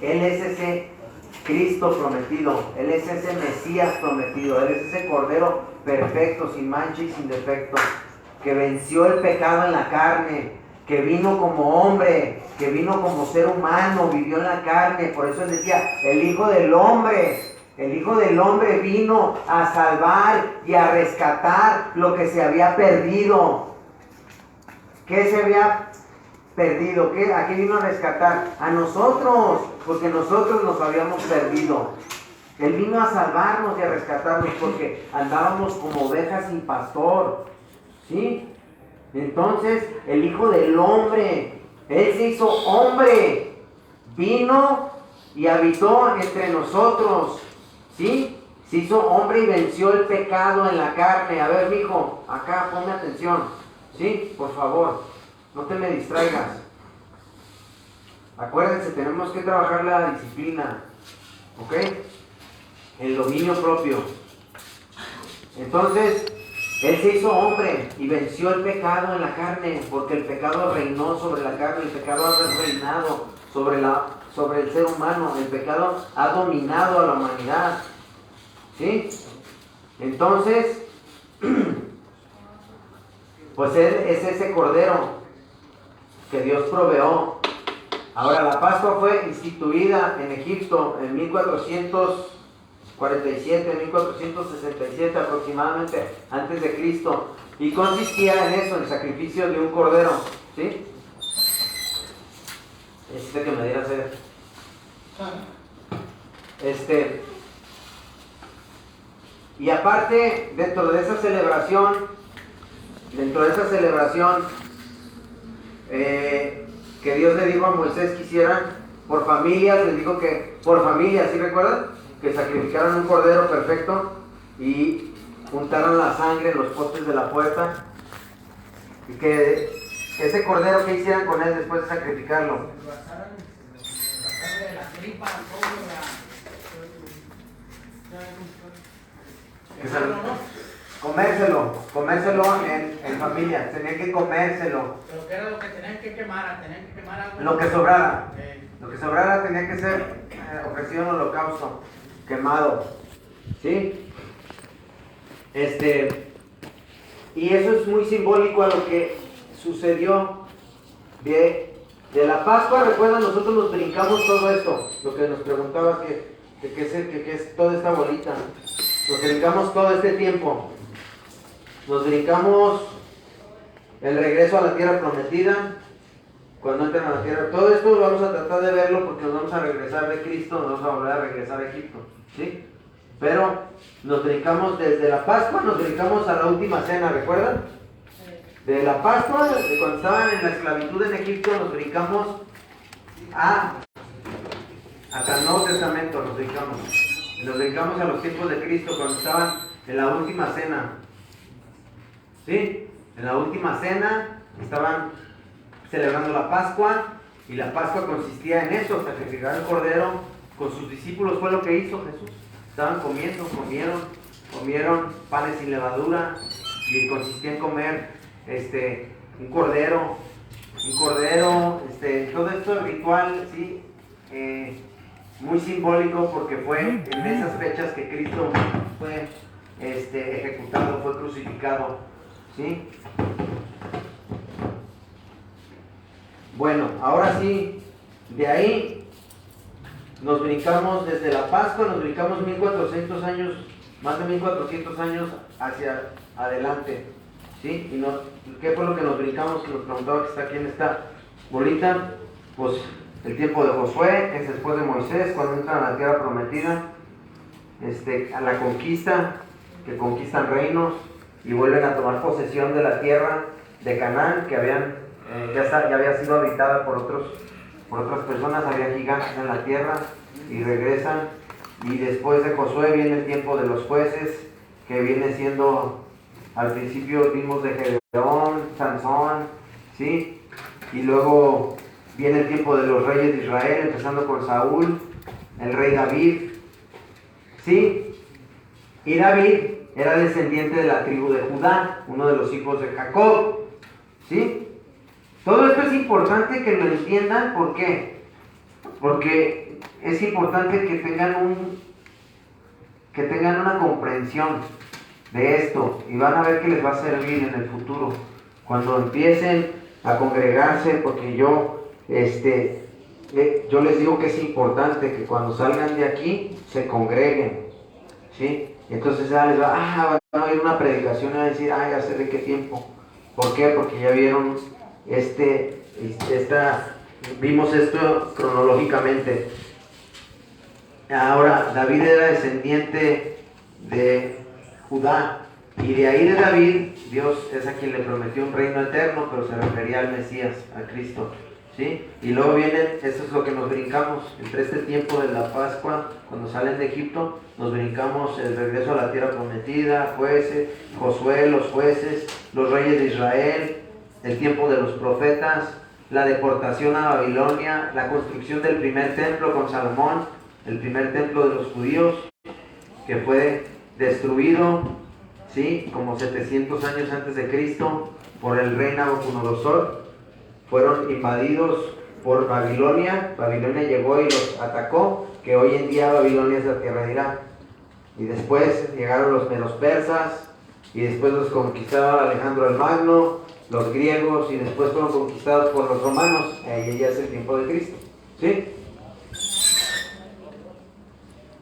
es ese Cristo prometido, Él es ese Mesías prometido, Él es ese Cordero perfecto, sin mancha y sin defecto, que venció el pecado en la carne, que vino como hombre, que vino como ser humano, vivió en la carne. Por eso Él decía, el Hijo del Hombre vino a salvar y a rescatar lo que se había perdido. ¿Qué se había perdido? ¿A qué vino a rescatar? A nosotros, porque nosotros nos habíamos perdido. Él vino a salvarnos y a rescatarnos porque andábamos como ovejas sin pastor, ¿sí? Entonces, el Hijo del Hombre, Él se hizo hombre, vino y habitó entre nosotros, ¿sí? Se hizo hombre y venció el pecado en la carne. A ver, mijo, acá ponme atención, ¿sí? Por favor, no te me distraigas. Acuérdense, tenemos que trabajar la disciplina, ¿ok? El dominio propio. Entonces, Él se hizo hombre y venció el pecado en la carne, porque el pecado reinó sobre la carne, el pecado ha reinado sobre el ser humano, el pecado ha dominado a la humanidad, ¿sí? Entonces, pues Él es ese cordero que Dios proveó. Ahora, la Pascua fue instituida en Egipto en 1447, 1467 aproximadamente antes de Cristo, y consistía en eso, en el sacrificio de un cordero, ¿sí? Que me diera sed. Y aparte, dentro de esa celebración, que Dios le dijo a Moisés que hicieran por familias, les dijo que por familias, ¿sí recuerdan? Que sacrificaran un cordero perfecto y juntaran la sangre en los postes de la puerta, y que ese cordero, que hicieran con él después de sacrificarlo. Comérselo en familia, tenían que comérselo. Pero ¿qué era lo que tenían que quemar? Tenían que quemar algo. Lo que sobrara. Lo que sobrara tenía que ser ofrecido en holocausto, quemado, ¿sí? Y eso es muy simbólico a lo que sucedió de la Pascua. Recuerdan, nosotros nos brincamos todo esto, lo que nos preguntabas que es toda esta bolita. Nos brincamos todo este tiempo. Nos brincamos el regreso a la tierra prometida, cuando entran a la tierra. Todo esto vamos a tratar de verlo porque nos vamos a regresar de Cristo, nos vamos a volver a regresar a Egipto, ¿sí? Pero nos brincamos desde la Pascua, nos brincamos a la última cena, ¿recuerdan? De la Pascua, de cuando estaban en la esclavitud en Egipto, nos brincamos hasta el Nuevo Testamento, nos brincamos a los tiempos de Cristo, cuando estaban en la última cena, ¿sí? En la última cena estaban celebrando la Pascua, y la Pascua consistía en eso, sacrificar el cordero con sus discípulos. Fue lo que hizo Jesús. Estaban comieron panes sin levadura, y consistía en comer un cordero, todo esto ritual, ¿sí? Muy simbólico, porque fue en esas fechas que Cristo fue ejecutado, fue crucificado, ¿sí? Bueno, ahora sí, de ahí nos brincamos desde la Pascua, nos brincamos 1400 años, más de 1400 años hacia adelante, ¿sí? ¿Qué fue lo que nos brincamos? Que nos preguntaba que está, ¿quién está? Ahorita, pues el tiempo de Josué es después de Moisés, cuando entran a la tierra prometida, a la conquista, que conquistan reinos y vuelven a tomar posesión de la tierra de Canaán, que ya había sido habitada por otras personas, había gigantes en la tierra, y regresan. Y después de Josué viene el tiempo de los jueces, que viene siendo, al principio vimos de Gedeón, Sansón, ¿sí? Y luego viene el tiempo de los reyes de Israel, empezando por Saúl, el rey David, ¿sí? Y David era descendiente de la tribu de Judá, uno de los hijos de Jacob, ¿sí? Todo esto es importante que lo entiendan. ¿Por qué? Porque es importante que tengan una comprensión de esto, y van a ver que les va a servir en el futuro cuando empiecen a congregarse, porque yo les digo que es importante que cuando salgan de aquí se congreguen, ¿sí? Entonces ya les van a oír una predicación y van a decir, ya sé de qué tiempo. ¿Por qué? Porque ya vieron vimos esto cronológicamente. Ahora, David era descendiente de Judá, y de ahí de David, Dios es a quien le prometió un reino eterno, pero se refería al Mesías, a Cristo, ¿sí? Y luego viene, eso es lo que nos brincamos, entre este tiempo de la Pascua, cuando salen de Egipto, nos brincamos el regreso a la tierra prometida, jueces, Josué, los jueces, los reyes de Israel, el tiempo de los profetas, la deportación a Babilonia, la construcción del primer templo con Salomón, el primer templo de los judíos, que fue destruido, ¿sí? Como 700 años antes de Cristo, por el rey Nabucodonosor. Fueron invadidos por Babilonia. Babilonia llegó y los atacó, que hoy en día Babilonia es la tierra de Irak. Y después llegaron los medos persas, y después los conquistaron Alejandro el Magno, los griegos, y después fueron conquistados por los romanos. Ahí ya es el tiempo de Cristo, ¿sí?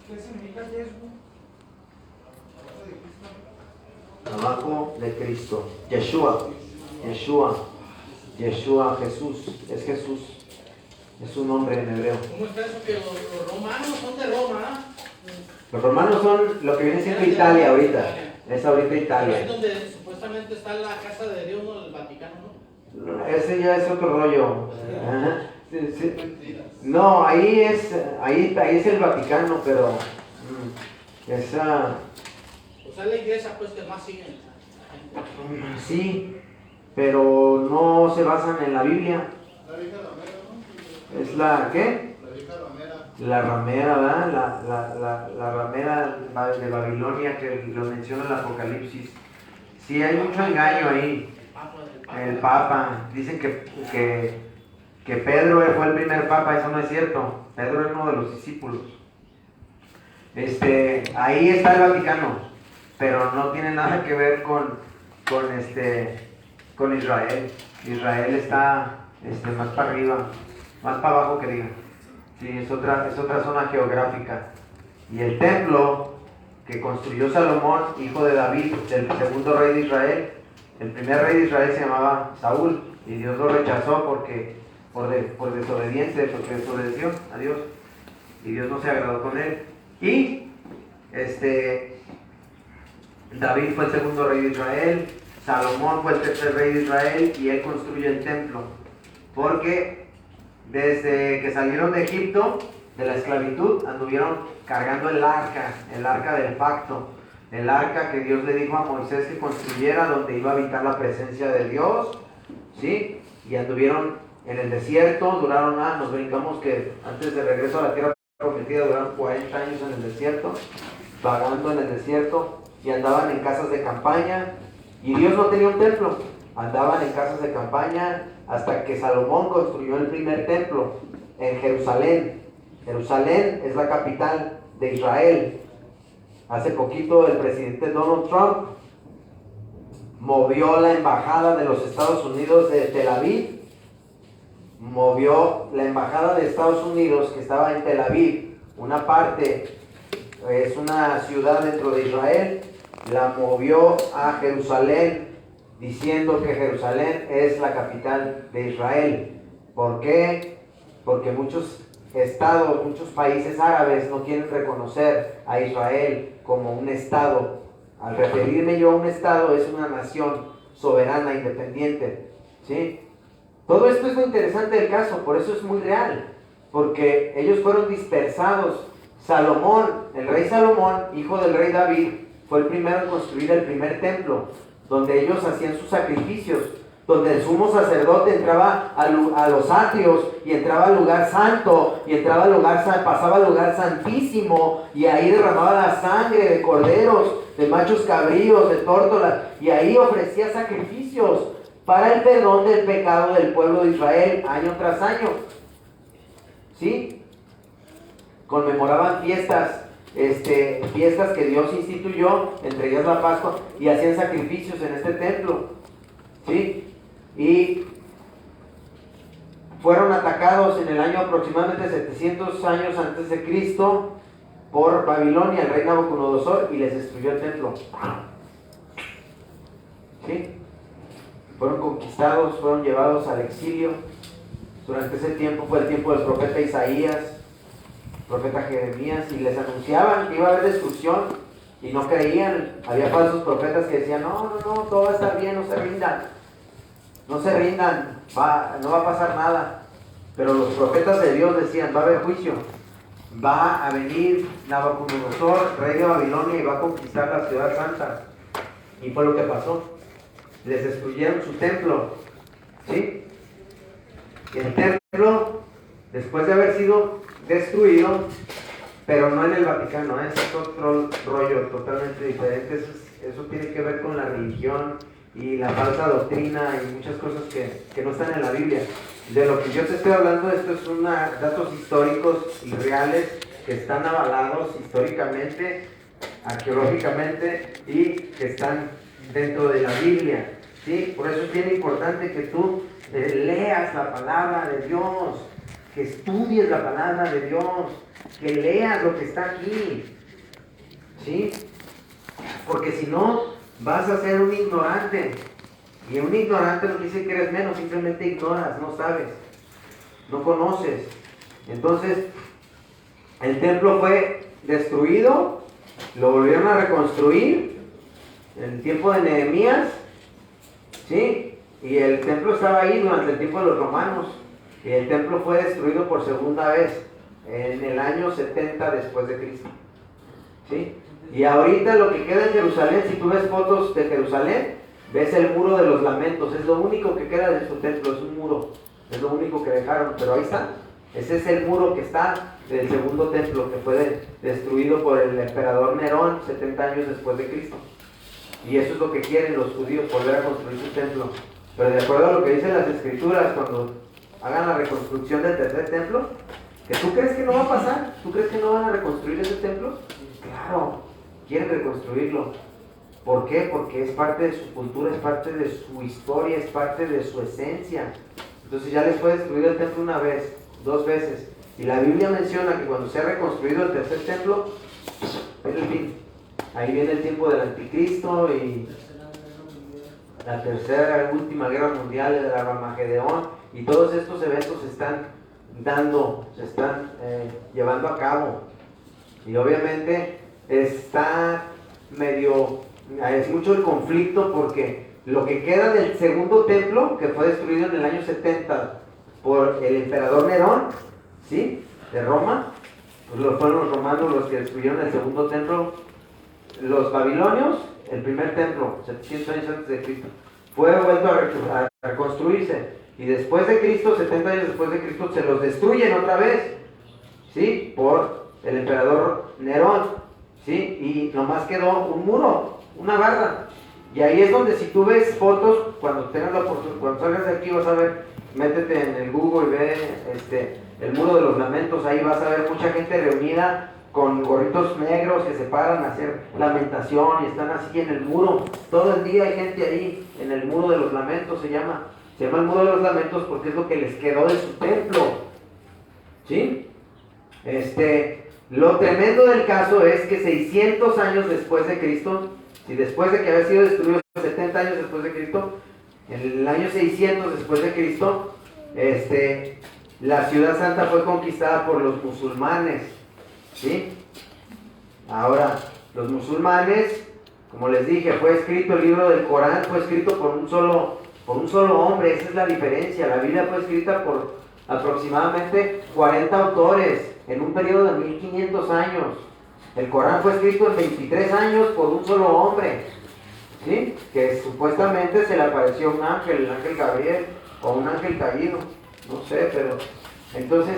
¿Qué significa yeshu? Abajo de Cristo. Yeshua, Jesús, es Jesús. Es su nombre en hebreo. ¿Cómo está eso que los romanos son de Roma? Los romanos son lo que viene siendo Italia ahorita. Es ahorita Italia. Es donde supuestamente está la casa de Dios, ¿no? El Vaticano, ¿no? Ese ya es otro rollo. Ajá. Sí. No, ahí es el Vaticano, pero esa. O sea, la iglesia pues que más siguen. Sí, pero no se basan en la Biblia. La vieja ramera, ¿no? Es la, ¿qué? La vieja ramera. La ramera, ¿verdad? La ramera de Babilonia, que lo menciona el Apocalipsis. Sí, hay mucho engaño ahí. El Papa. Dicen que Pedro fue el primer Papa. Eso no es cierto. Pedro es uno de los discípulos. Ahí está el Vaticano, pero no tiene nada que ver con Israel. Israel está más para arriba, más para abajo que diga. Sí, es otra zona geográfica. Y el templo que construyó Salomón, hijo de David, el segundo rey de Israel, el primer rey de Israel se llamaba Saúl, y Dios lo rechazó por desobediente, porque desobedeció a Dios, y Dios no se agradó con él. Y David fue el segundo rey de Israel, Salomón fue el tercer rey de Israel, y él construye el templo, porque desde que salieron de Egipto, de la esclavitud, anduvieron cargando el arca del pacto, el arca que Dios le dijo a Moisés que construyera, donde iba a habitar la presencia de Dios, ¿sí? Y anduvieron en el desierto, nos brincamos que antes de regreso a la tierra prometida duraron 40 años en el desierto, vagando en el desierto, y andaban en casas de campaña, y Dios no tenía un templo, andaban en casas de campaña hasta que Salomón construyó el primer templo en Jerusalén. Jerusalén es la capital de Israel. Hace poquito el presidente Donald Trump movió la embajada de los Estados Unidos de Tel Aviv, movió la embajada de Estados Unidos que estaba en Tel Aviv, una parte, es una ciudad dentro de Israel, la movió a Jerusalén, diciendo que Jerusalén es la capital de Israel. ¿Por qué? Porque muchos estados, muchos países árabes no quieren reconocer a Israel como un estado. Al referirme yo a un estado, es una nación soberana, independiente, ¿sí? Todo esto es lo interesante del caso, por eso es muy real, porque ellos fueron dispersados. Salomón, el rey Salomón, hijo del rey David, fue el primero en construir el primer templo, donde ellos hacían sus sacrificios, donde el sumo sacerdote entraba a los atrios y entraba al lugar santo y entraba al lugar, pasaba al lugar santísimo, y ahí derramaba la sangre de corderos, de machos cabríos, de tórtolas, y ahí ofrecía sacrificios para el perdón del pecado del pueblo de Israel año tras año. ¿Sí? Conmemoraban fiestas que Dios instituyó, entre ellas la Pascua, y hacían sacrificios en este templo. ¿Sí? Y fueron atacados en el año aproximadamente 700 años antes de Cristo por Babilonia, el rey Nabucodonosor, y les destruyó el templo. ¿Sí? Fueron conquistados, fueron llevados al exilio. Durante ese tiempo fue el tiempo del profeta Isaías, profeta Jeremías, y les anunciaban que iba a haber destrucción y no creían. Había falsos profetas que decían, no, todo va a estar bien, no se rindan, no va a pasar nada. Pero los profetas de Dios decían, va a haber juicio, va a venir Nabucodonosor, rey de Babilonia, y va a conquistar la ciudad santa. Y fue lo que pasó. Les destruyeron su templo, ¿sí? Y el templo, después de haber sido destruido, pero no en el Vaticano, es otro rollo totalmente diferente. Eso tiene que ver con la religión y la falsa doctrina y muchas cosas que no están en la Biblia. De lo que yo te estoy hablando, esto es datos históricos y reales que están avalados históricamente, arqueológicamente, y que están dentro de la Biblia, ¿sí? Por eso es bien importante que tú leas la palabra de Dios, que estudies la palabra de Dios, que leas lo que está aquí, ¿sí? Porque si no, vas a ser un ignorante, y un ignorante no quiere decir que eres menos, simplemente ignoras, no sabes, no conoces. Entonces, el templo fue destruido, lo volvieron a reconstruir en el tiempo de Nehemías, ¿sí? Y el templo estaba ahí durante el tiempo de los romanos, y el templo fue destruido por segunda vez en el año 70 después de Cristo, ¿sí? Y ahorita lo que queda en Jerusalén, si tú ves fotos de Jerusalén, ves el muro de los lamentos, es lo único que queda de su templo, es un muro, es lo único que dejaron, pero ahí está. Ese es el muro que está del segundo templo, que fue destruido por el emperador Nerón 70 años después de Cristo. Y eso es lo que quieren los judíos, volver a construir su templo. Pero de acuerdo a lo que dicen las escrituras, cuando hagan la reconstrucción del tercer templo, que tú crees que no va a pasar, tú crees que no van a reconstruir ese templo, claro, quieren reconstruirlo. ¿Por qué? Porque es parte de su cultura, es parte de su historia, es parte de su esencia. Entonces ya les fue destruido el templo una vez, 2 veces. Y la Biblia menciona que cuando se ha reconstruido el tercer templo, es el fin. Ahí viene el tiempo del anticristo y la tercera y última guerra mundial, el Armagedón, y todos estos eventos se están llevando a cabo. Y obviamente es mucho el conflicto, porque lo que queda del segundo templo, que fue destruido en el año 70 por el emperador Nerón, ¿sí?, de Roma, pues fueron los romanos los que destruyeron el segundo templo. Los babilonios, el primer templo, 700 años antes de Cristo, fue vuelto a reconstruirse, y después de Cristo, 70 años después de Cristo, se los destruyen otra vez, ¿sí?, por el emperador Nerón, ¿sí?, y nomás quedó un muro, una barda. Y ahí es donde, si tú ves fotos, cuando tengas la oportunidad, cuando salgas de aquí, vas a ver, métete en el Google y ve el muro de los lamentos. Ahí vas a ver mucha gente reunida con gorritos negros que se paran a hacer lamentación y están así en el muro. Todo el día hay gente ahí en el muro de los lamentos, se llama el muro de los lamentos porque es lo que les quedó de su templo, ¿sí? Lo tremendo del caso es que 600 años después de Cristo, y después de que había sido destruido 70 años después de Cristo, en el año 600 después de Cristo, la ciudad santa fue conquistada por los musulmanes, ¿sí? Ahora, los musulmanes, como les dije, fue escrito el libro del Corán, fue escrito por un solo hombre, esa es la diferencia. La Biblia fue escrita por aproximadamente 40 autores en un periodo de 1500 años. El Corán fue escrito en 23 años por un solo hombre, ¿sí? Que supuestamente se le apareció un ángel, el ángel Gabriel, o un ángel caído, no sé, pero entonces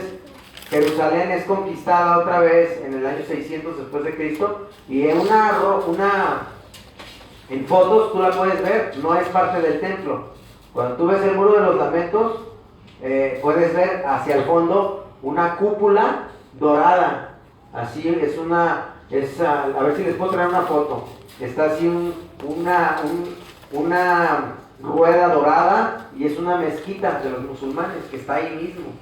Jerusalén es conquistada otra vez en el año 600 después de Cristo, y en en fotos tú la puedes ver, no es parte del templo. Cuando tú ves el muro de los lamentos, puedes ver hacia el fondo una cúpula dorada. Así es a ver si les puedo traer una foto. Está así una rueda dorada, y es una mezquita de los musulmanes que está ahí mismo,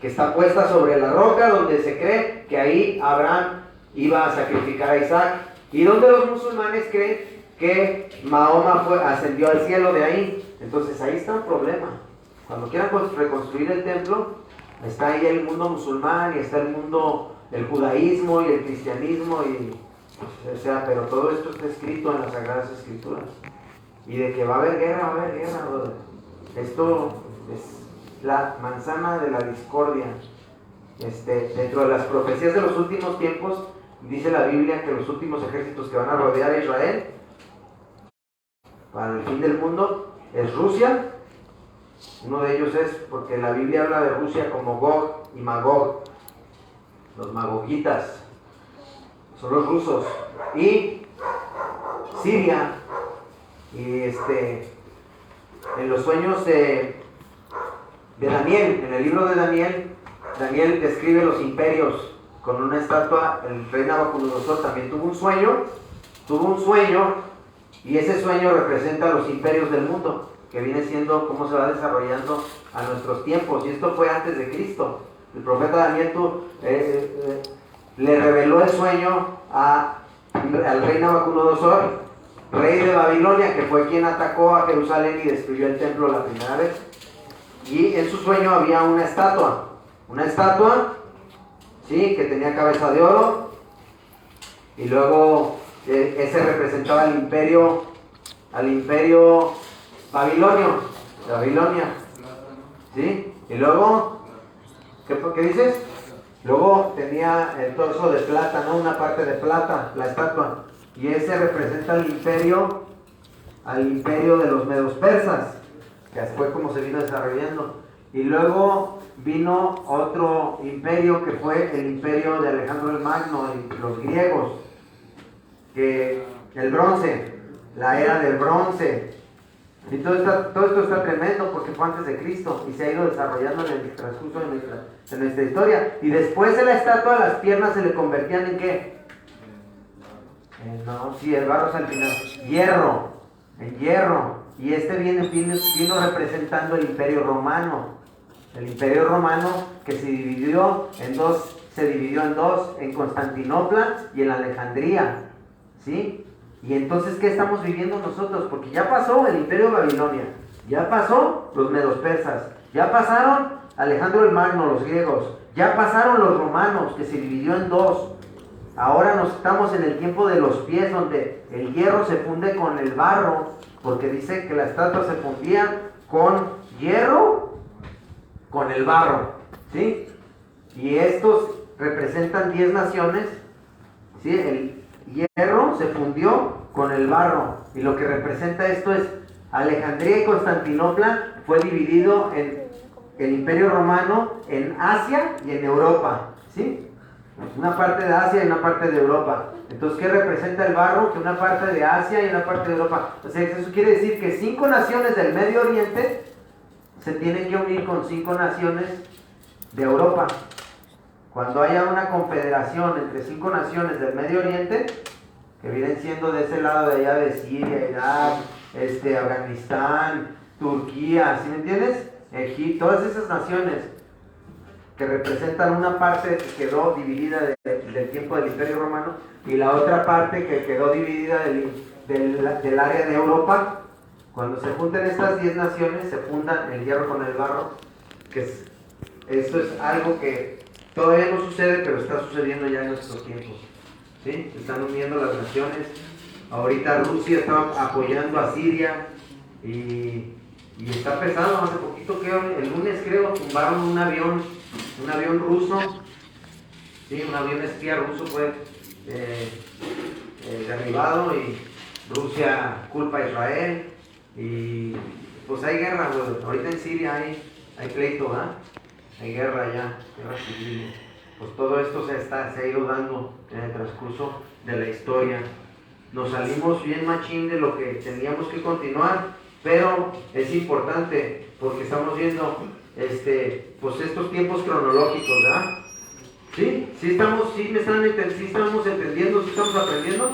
que está puesta sobre la roca donde se cree que ahí Abraham iba a sacrificar a Isaac, y donde los musulmanes creen que Mahoma ascendió al cielo de ahí. Entonces ahí está un problema. Cuando quieran reconstruir el templo, está ahí el mundo musulmán, y está el judaísmo y el cristianismo, pero todo esto está escrito en las Sagradas Escrituras. Y de que va a haber guerra, brother. Esto es la manzana de la discordia. Dentro de las profecías de los últimos tiempos, dice la Biblia que los últimos ejércitos que van a rodear a Israel para el fin del mundo es Rusia. Uno de ellos es, porque la Biblia habla de Rusia como Gog y Magog, los magogitas, son los rusos, y Siria. Y en los sueños de Daniel, en el libro de Daniel describe los imperios con una estatua. El rey Nabucodonosor también tuvo un sueño, y ese sueño representa los imperios del mundo, que viene siendo cómo se va desarrollando a nuestros tiempos, y esto fue antes de Cristo. El profeta Daniel le reveló el sueño al rey Nabucodonosor, rey de Babilonia, que fue quien atacó a Jerusalén y destruyó el templo la primera vez. Y en su sueño había una estatua, ¿sí? Que tenía cabeza de oro, y luego ese representaba al imperio de Babilonia, ¿sí? Y luego, ¿qué dices? Luego tenía el torso de plata, ¿no? Una parte de plata, la estatua. Y ese representa al imperio de los medos persas, que fue como se vino desarrollando. Y luego vino otro imperio, que fue el imperio de Alejandro el Magno, los griegos, que el bronce, la era del bronce. Y todo esto está tremendo, porque fue antes de Cristo y se ha ido desarrollando en el transcurso de nuestra historia. Y después de la estatua, las piernas se le convertían ¿en qué? El barro es al final. En hierro. Y vino representando el Imperio Romano. El Imperio Romano, que se dividió en dos, en Constantinopla y en Alejandría, ¿sí? Y entonces, ¿qué estamos viviendo nosotros? Porque ya pasó el Imperio de Babilonia, ya pasó los medos persas, ya pasaron Alejandro el Magno, los griegos, ya pasaron los romanos, que se dividió en dos. Ahora estamos en el tiempo de los pies, donde el hierro se funde con el barro, porque dice que la estatua se fundía con hierro, con el barro, ¿sí? Y estos representan 10 naciones, ¿sí? El hierro se fundió con el barro, y lo que representa esto es Alejandría y Constantinopla. Fue dividido en el Imperio Romano en Asia y en Europa, ¿sí? Una parte de Asia y una parte de Europa. Entonces, ¿qué representa el barro? Que una parte de Asia y una parte de Europa. O sea, eso quiere decir que 5 naciones del Medio Oriente se tienen que unir con 5 naciones de Europa. Cuando haya una confederación entre 5 naciones del Medio Oriente, que vienen siendo de ese lado de allá de Siria, Irak, Afganistán, Turquía, ¿sí me entiendes? Egipto, todas esas naciones que representan una parte que quedó dividida del tiempo del Imperio Romano, y la otra parte que quedó dividida del área de Europa. Cuando se junten estas 10 naciones, se fundan el hierro con el barro, esto es algo que todavía no sucede, pero está sucediendo ya en nuestros tiempos. ¿Sí? Se están uniendo las naciones. Ahorita Rusia está apoyando a Siria y está pesado. Hace poquito, el lunes creo, tumbaron un avión ruso. Sí, un avión espía ruso fue derribado y Rusia culpa a Israel. Y pues hay guerra, güey. Ahorita en Siria hay pleito, ¿verdad? Hay guerra allá, guerra civil. Pues todo esto se ha ido dando en el transcurso de la historia. Nos salimos bien machín de lo que teníamos que continuar, pero es importante porque estamos viendo pues estos tiempos cronológicos, ¿verdad? ¿Sí? ¿Sí estamos entendiendo? ¿Sí estamos aprendiendo?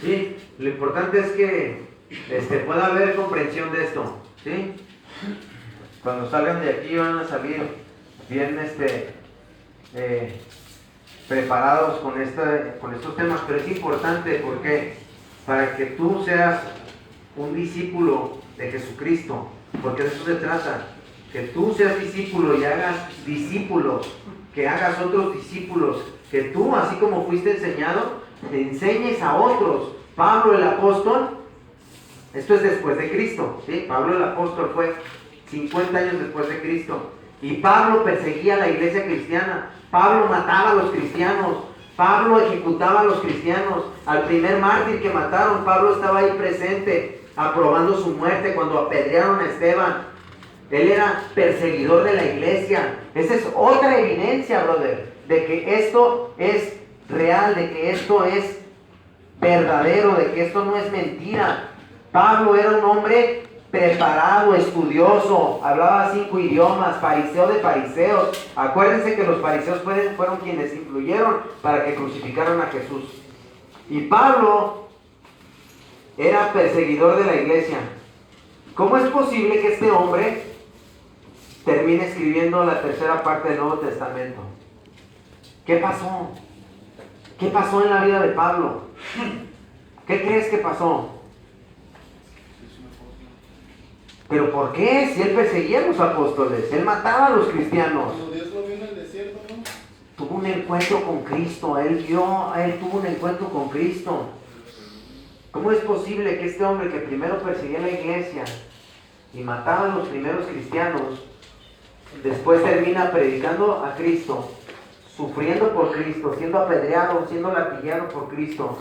Sí, lo importante es que pueda haber comprensión de esto, ¿sí? Cuando salgan de aquí van a salir bien preparados con estos temas, pero es importante porque para que tú seas un discípulo de Jesucristo, porque de eso se trata, que tú seas discípulo y hagas discípulos, que hagas otros discípulos, que tú, así como fuiste enseñado, te enseñes a otros. Pablo el apóstol, esto es después de Cristo, ¿sí? Pablo el apóstol fue 50 años después de Cristo. Y Pablo perseguía a la iglesia cristiana. Pablo mataba a los cristianos. Pablo ejecutaba a los cristianos. Al primer mártir que mataron, Pablo estaba ahí presente, aprobando su muerte cuando apedrearon a Esteban. Él era perseguidor de la iglesia. Esa es otra evidencia, brother, de que esto es real, de que esto es verdadero, de que esto no es mentira. Pablo era un hombre preparado, estudioso, hablaba 5 idiomas, fariseo de fariseos. Acuérdense que los fariseos fueron quienes influyeron para que crucificaran a Jesús. Y Pablo era perseguidor de la iglesia. ¿Cómo es posible que este hombre termine escribiendo la tercera parte del Nuevo Testamento? ¿Qué pasó? ¿Qué pasó en la vida de Pablo? ¿Qué crees que pasó? ¿Pero por qué? Si él perseguía a los apóstoles, él mataba a los cristianos. Cuando Dios lo vio en el desierto, ¿no? Tuvo un encuentro con Cristo, él tuvo un encuentro con Cristo. ¿Cómo es posible que este hombre que primero perseguía a la iglesia y mataba a los primeros cristianos, después termina predicando a Cristo, sufriendo por Cristo, siendo apedreado, siendo latigueado por Cristo,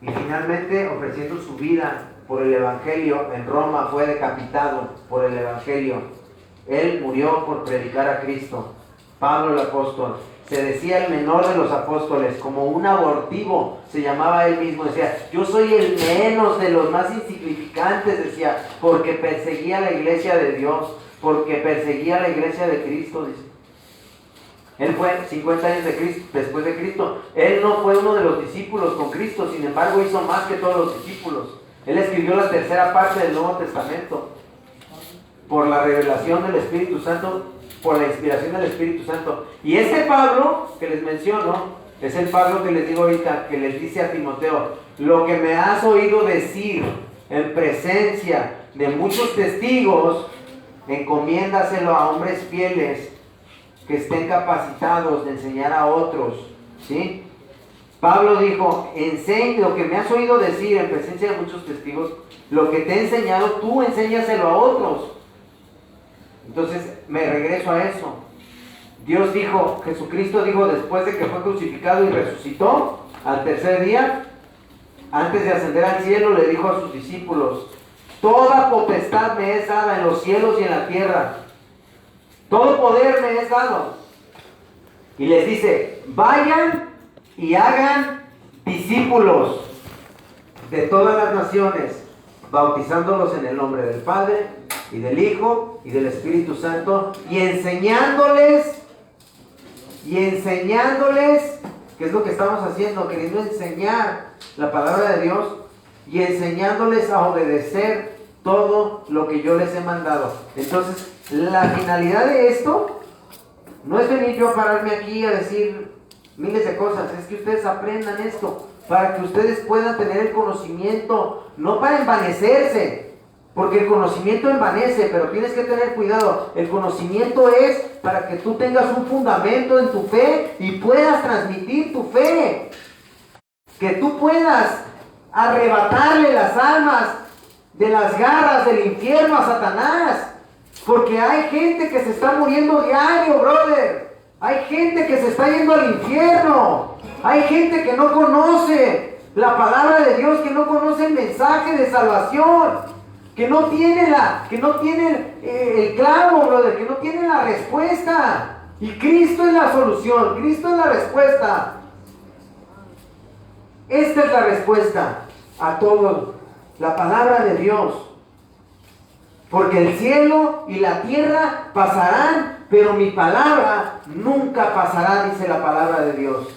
y finalmente ofreciendo su vida por el Evangelio? En Roma fue decapitado por el Evangelio. Él murió por predicar a Cristo. Pablo el apóstol se decía el menor de los apóstoles, como un abortivo se llamaba él mismo. Decía, yo soy el menos de los más insignificantes, decía, porque perseguía la iglesia de Dios, porque perseguía la iglesia de Cristo, dice. Él fue 50 años después de Cristo. Él no fue uno de los discípulos con Cristo, sin embargo hizo más que todos los discípulos. Él escribió la tercera parte del Nuevo Testamento por la revelación del Espíritu Santo, por la inspiración del Espíritu Santo. Y este Pablo que les menciono es el Pablo que les digo ahorita, que les dice a Timoteo: lo que me has oído decir en presencia de muchos testigos, encomiéndaselo a hombres fieles que estén capacitados de enseñar a otros, ¿sí? Pablo dijo, lo que me has oído decir en presencia de muchos testigos, lo que te he enseñado, tú enséñaselo a otros. Entonces me regreso a eso. Dios dijo, Jesucristo dijo, después de que fue crucificado y resucitó, al tercer día, antes de ascender al cielo, le dijo a sus discípulos: toda potestad me es dada en los cielos y en la tierra. Todo poder me es dado. Y les dice, vayan y hagan discípulos de todas las naciones, bautizándolos en el nombre del Padre y del Hijo y del Espíritu Santo, y enseñándoles, ¿qué es lo que estamos haciendo? Queriendo enseñar la palabra de Dios y enseñándoles a obedecer todo lo que yo les he mandado. Entonces, la finalidad de esto no es venir yo a pararme aquí a decir miles de cosas, es que ustedes aprendan esto, para que ustedes puedan tener el conocimiento, no para envanecerse, Porque el conocimiento envanece, pero tienes que tener cuidado. El conocimiento es para que tú tengas un fundamento en tu fe y puedas transmitir tu fe. Que tú puedas arrebatarle las almas de las garras del infierno a Satanás. Porque hay gente que se está muriendo diario, brother. Hay gente que se está yendo al infierno. Hay gente que no conoce la palabra de Dios, que no conoce el mensaje de salvación. Que no tiene el clavo, brother, que no tiene la respuesta. Y Cristo es la solución, Cristo es la respuesta. Esta es la respuesta a todo, la palabra de Dios. Porque el cielo y la tierra pasarán, pero mi palabra nunca pasará, dice la palabra de Dios.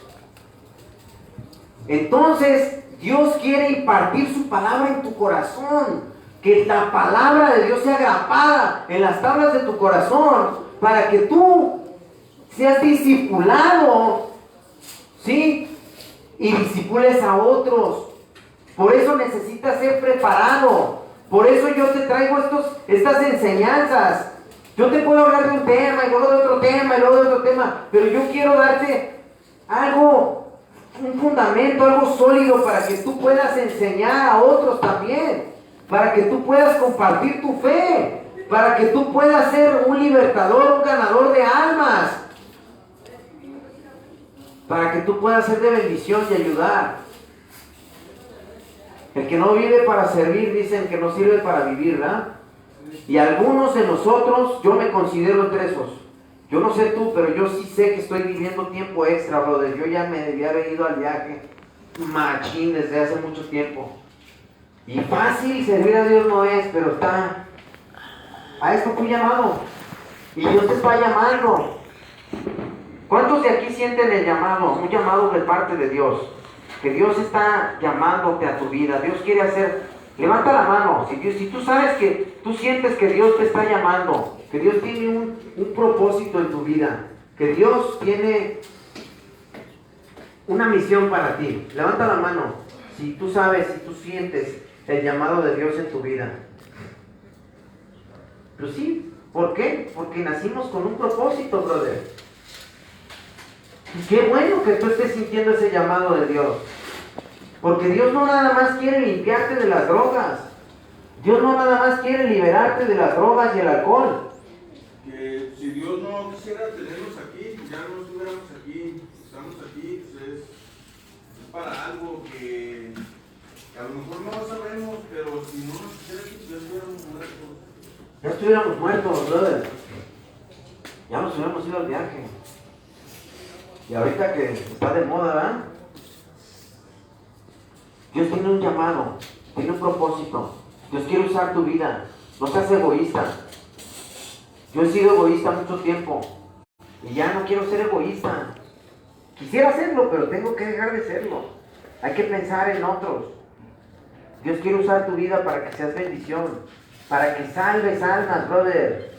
Entonces, Dios quiere impartir su palabra en tu corazón. Que la palabra de Dios sea grapada en las tablas de tu corazón para que tú seas discipulado, ¿sí? Y discipules a otros. Por eso necesitas ser preparado. Por eso yo te traigo estas enseñanzas. Yo te puedo hablar de un tema y luego de otro tema y luego de otro tema, pero yo quiero darte algo, un fundamento, algo sólido para que tú puedas enseñar a otros también. Para que tú puedas compartir tu fe, para que tú puedas ser un libertador, un ganador de almas, para que tú puedas ser de bendición y ayudar. El que no vive para servir, dicen que no sirve para vivir, ¿verdad? Y algunos de nosotros, yo me considero entre esos. Yo no sé tú, pero yo sí sé que estoy viviendo tiempo extra, brother. Yo ya me debía haber ido al viaje machín desde hace mucho tiempo. Y fácil servir a Dios no es, pero está. A esto fui llamado. Y Dios te está llamando. ¿Cuántos de aquí sienten el llamado? Un llamado de parte de Dios. Que Dios está llamándote a tu vida. Dios quiere hacer. Levanta la mano. Si tú sabes que tú sientes que Dios te está llamando, que Dios tiene un propósito en tu vida, que Dios tiene una misión para ti. Levanta la mano. Si tú sabes, si tú sientes el llamado de Dios en tu vida. Pues sí, ¿por qué? Porque nacimos con un propósito, brother. Y qué bueno que tú estés sintiendo ese llamado de Dios. Porque Dios no nada más quiere limpiarte de las drogas. Dios no nada más quiere liberarte de las drogas y el alcohol. Que si Dios no quisiera tenernos aquí, ya no estuviéramos aquí. Estamos aquí, pues es para algo que a lo mejor no lo sabemos, pero si no nos quisiera aquí, ya estuviéramos muertos. Ya estuviéramos muertos, brother. Ya nos hubiéramos ido al viaje. Y ahorita que está de moda, ¿verdad? Dios tiene un llamado, tiene un propósito. Dios quiere usar tu vida. No seas egoísta. Yo he sido egoísta mucho tiempo. Y ya no quiero ser egoísta. Quisiera hacerlo, pero tengo que dejar de serlo. Hay que pensar en otros. Dios quiere usar tu vida para que seas bendición, para que salves almas, brother.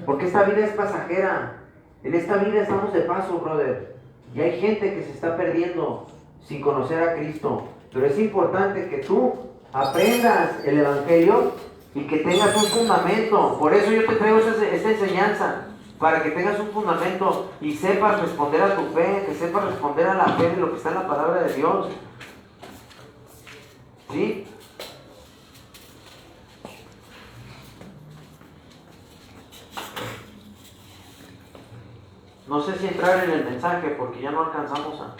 Porque esta vida es pasajera. En esta vida estamos de paso, brother. Y hay gente que se está perdiendo sin conocer a Cristo. Pero es importante que tú aprendas el Evangelio y que tengas un fundamento. Por eso yo te traigo esta enseñanza. Para que tengas un fundamento y sepas responder a tu fe, que sepas responder a la fe de lo que está en la palabra de Dios. ¿Sí? No sé si entrar en el mensaje porque ya no alcanzamos a...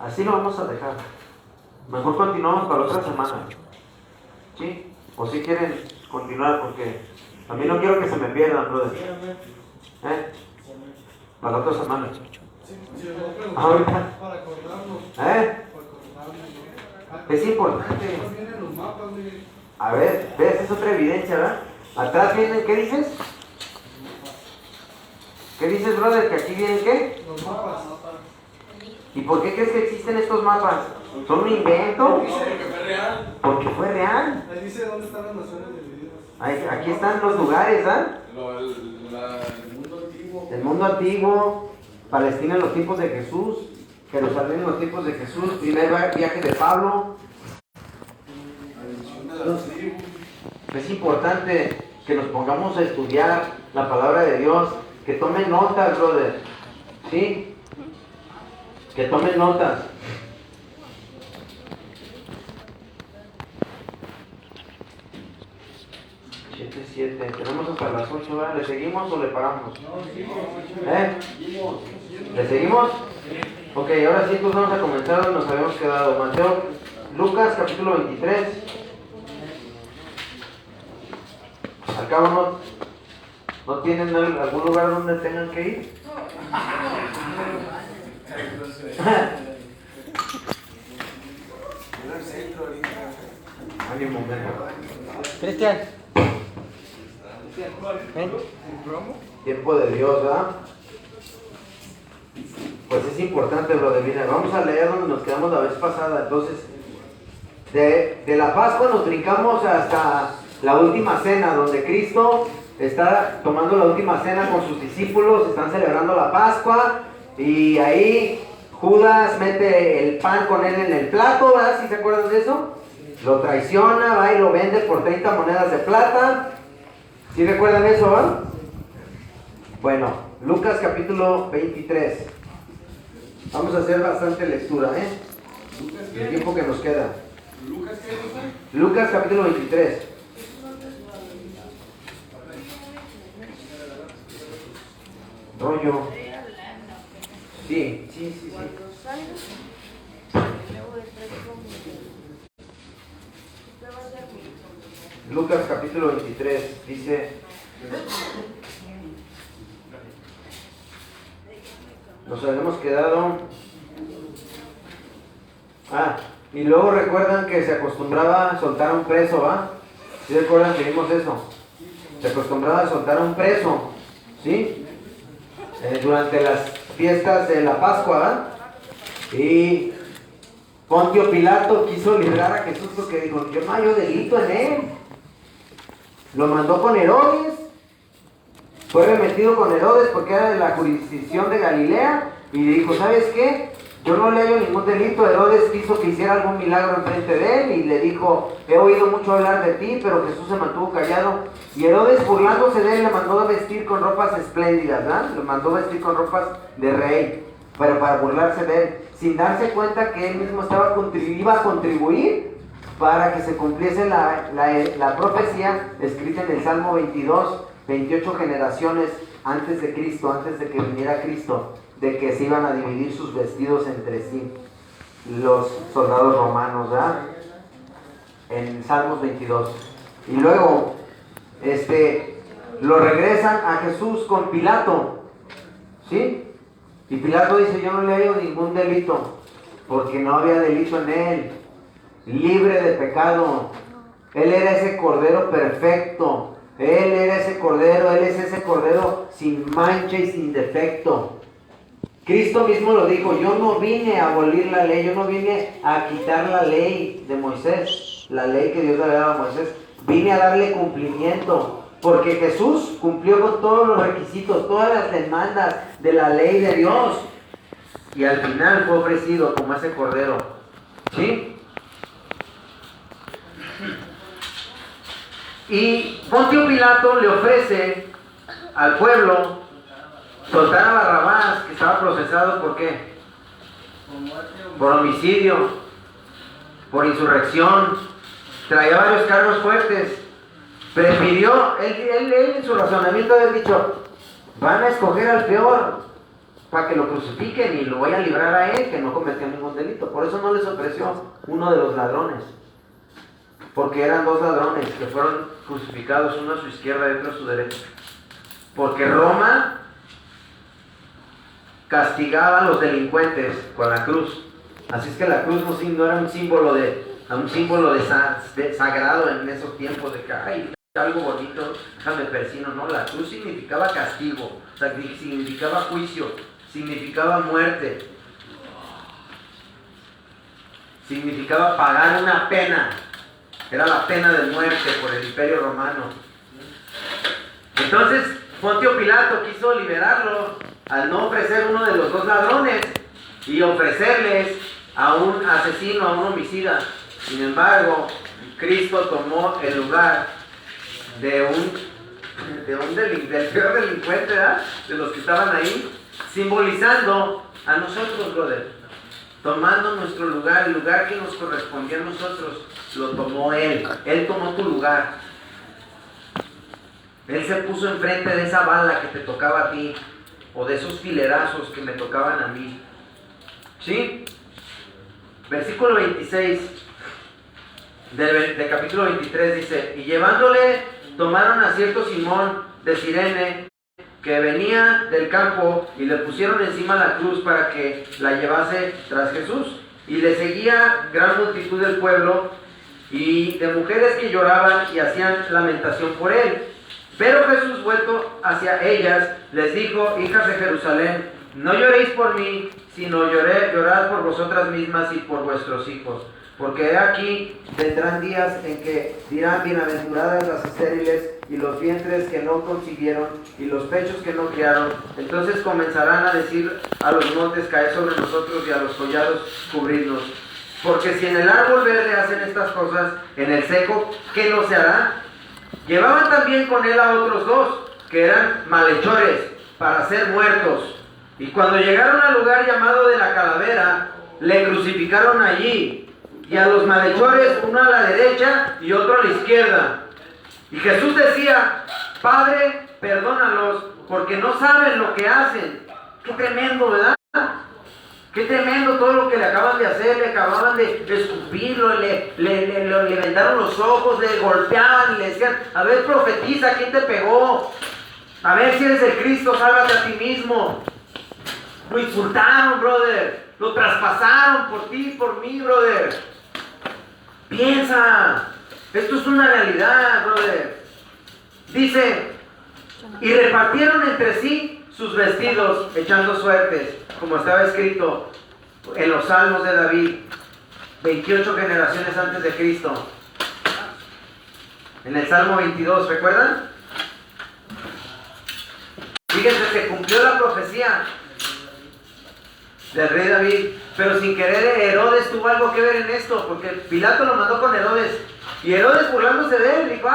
Así lo vamos a dejar. Mejor continuamos para otra semana. ¿Sí? O si quieren continuar porque a mí no quiero que se me pierdan, brother. Para otra semana. Ahorita. Para acordarnos. Es importante. A ver, ves, es otra evidencia, ¿verdad? Atrás vienen, ¿qué dices? ¿Qué dices, brother? ¿Que aquí vienen qué? Los mapas. ¿Y por qué crees que existen estos mapas? ¿Son un invento? Porque fue real. Porque fue real. Ahí dice dónde están las naciones divididas. Aquí están los lugares, ¿ah? El mundo antiguo. El mundo antiguo, Palestina en los tiempos de Jesús, Jerusalén en los tiempos de Jesús, primer viaje de Pablo. Es importante que nos pongamos a estudiar la palabra de Dios, que tomen notas, brother, ¿sí? Que tomen notas. Siete. Tenemos hasta las 8, ¿verdad? ¿Le seguimos o le paramos? ¿Le seguimos? Ok, ahora sí, pues vamos a comenzar donde nos habíamos quedado. Lucas capítulo 23. Al cabo no tienen algún lugar donde tengan que ir. Ánimo, Cristian. ¿Ven? Tiempo de Dios, ¿verdad? Pues es importante, brother. Mira, vamos a leer donde nos quedamos la vez pasada. Entonces, de la Pascua nos brincamos hasta la última cena, donde Cristo está tomando la última cena con sus discípulos, están celebrando la Pascua, y ahí Judas mete el pan con él en el plato, ¿verdad? ¿Sí se acuerdan de eso? Lo traiciona, va y lo vende por 30 monedas de plata. ¿Sí recuerdan eso, va? Bueno, Lucas capítulo 23. Vamos a hacer bastante lectura, el tiempo que nos queda. Lucas capítulo 23. Rollo. Sí. Lucas capítulo 23 dice: nos habíamos quedado. Y luego recuerdan que se acostumbraba a soltar a un preso, ¿va? ¿Sí recuerdan que vimos eso? Se acostumbraba a soltar a un preso, ¿sí? Durante las fiestas de la Pascua, ¿va? Y Pontio Pilato quiso librar a Jesús porque dijo: yo no hallo delito en él. Lo mandó con Herodes, fue remetido con Herodes porque era de la jurisdicción de Galilea, y dijo: ¿sabes qué? Yo no le hallo ningún delito. Herodes quiso que hiciera algún milagro enfrente de él y le dijo: he oído mucho hablar de ti, pero Jesús se mantuvo callado. Y Herodes, burlándose de él, le mandó a vestir con ropas espléndidas, ¿verdad? Le mandó vestir con ropas de rey, pero para burlarse de él, sin darse cuenta que él mismo iba a contribuir para que se cumpliese la profecía escrita en el Salmo 22, 28 generaciones antes de Cristo, antes de que viniera Cristo, de que se iban a dividir sus vestidos entre sí los soldados romanos, ¿verdad? En Salmos 22. Y luego lo regresan a Jesús con Pilato, ¿sí? Y Pilato dice: yo no le hallo ningún delito, porque no había delito en él, libre de pecado. Él era ese cordero perfecto, él era ese cordero, él es ese cordero sin mancha y sin defecto. Cristo mismo lo dijo: yo no vine a abolir la ley, yo no vine a quitar la ley de Moisés, la ley que Dios le había dado a Moisés, vine a darle cumplimiento, porque Jesús cumplió con todos los requisitos, todas las demandas de la ley de Dios, y al final fue ofrecido como ese cordero, ¿sí? Y Pontio Pilato le ofrece al pueblo soltar a Barrabás, que estaba procesado ¿por qué? Por homicidio, por insurrección, traía varios cargos fuertes. Prefirió, él en su razonamiento haber dicho: van a escoger al peor para que lo crucifiquen y lo voy a librar a él, que no cometió ningún delito. Por eso no les ofreció uno de los ladrones, porque eran dos ladrones que fueron crucificados, uno a su izquierda y otro a su derecha, porque Roma castigaba a los delincuentes con la cruz. Así es que la cruz no era un símbolo de sagrado en esos tiempos, de que ay, algo bonito, déjame persino. No, la cruz significaba castigo, o sea, significaba juicio, significaba muerte, significaba pagar una pena. Era la pena de muerte por el Imperio Romano. Entonces Pontio Pilato quiso liberarlo al no ofrecer uno de los dos ladrones y ofrecerles a un asesino, a un homicida. Sin embargo, Cristo tomó el lugar del peor delincuente, ¿verdad? De los que estaban ahí, simbolizando a nosotros, brother. Tomando nuestro lugar, el lugar que nos correspondía a nosotros, lo tomó Él. Él tomó tu lugar. Él se puso enfrente de esa bala que te tocaba a ti, o de esos filerazos que me tocaban a mí. ¿Sí? Versículo 26 del capítulo 23 dice: y llevándole, tomaron a cierto Simón de Cirene, que venía del campo, y le pusieron encima la cruz para que la llevase tras Jesús. Y le seguía gran multitud del pueblo y de mujeres que lloraban y hacían lamentación por él. Pero Jesús, vuelto hacia ellas, les dijo: hijas de Jerusalén, no lloréis por mí, sino llorad por vosotras mismas y por vuestros hijos. Porque he aquí vendrán días en que dirán: bienaventuradas las estériles y los vientres que no concibieron y los pechos que no criaron. Entonces comenzarán a decir a los montes: caed sobre nosotros, y a los collados cubridnos. Porque si en el árbol verde hacen estas cosas, en el seco, ¿qué no se hará? Llevaban también con él a otros dos, que eran malhechores, para ser muertos. Y cuando llegaron al lugar llamado de la Calavera, le crucificaron allí, y a los malhechores, uno a la derecha y otro a la izquierda. Y Jesús decía: Padre, perdónalos, porque no saben lo que hacen. Qué tremendo, ¿verdad? Qué tremendo todo lo que le acaban de hacer. Le acababan de escupirlo, le vendaron los ojos, le golpeaban y le decían: a ver, profetiza, ¿quién te pegó? A ver si eres el Cristo, sálvate a ti mismo. Lo insultaron, brother. Lo traspasaron por ti y por mí, brother. Piensa, esto es una realidad, brother. Dice: y repartieron entre sí sus vestidos, echando suertes, como estaba escrito en los salmos de David, 28 generaciones antes de Cristo. En el Salmo 22, ¿recuerdan? Fíjense, se cumplió la profecía del rey David, pero sin querer Herodes tuvo algo que ver en esto, porque Pilato lo mandó con Herodes, y Herodes, burlándose de él, dijo: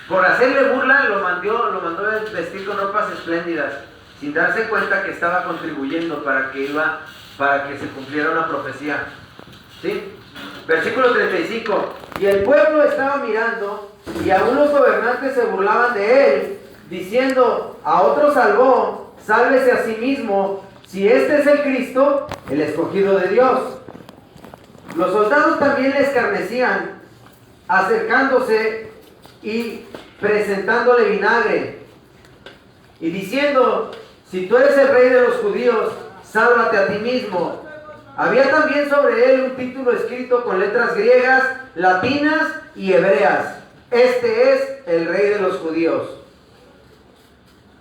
por hacerle burla, lo mandó vestir con ropas espléndidas, sin darse cuenta que estaba contribuyendo para que se cumpliera una profecía. ¿Sí? Versículo 35: y el pueblo estaba mirando, y aún los gobernantes se burlaban de él, diciendo: a otro salvó, sálvese a sí mismo, si este es el Cristo, el escogido de Dios. Los soldados también le escarnecían, acercándose y presentándole vinagre, y diciendo: si tú eres el rey de los judíos, sálvate a ti mismo. Había también sobre él un título escrito con letras griegas, latinas y hebreas: este es el rey de los judíos.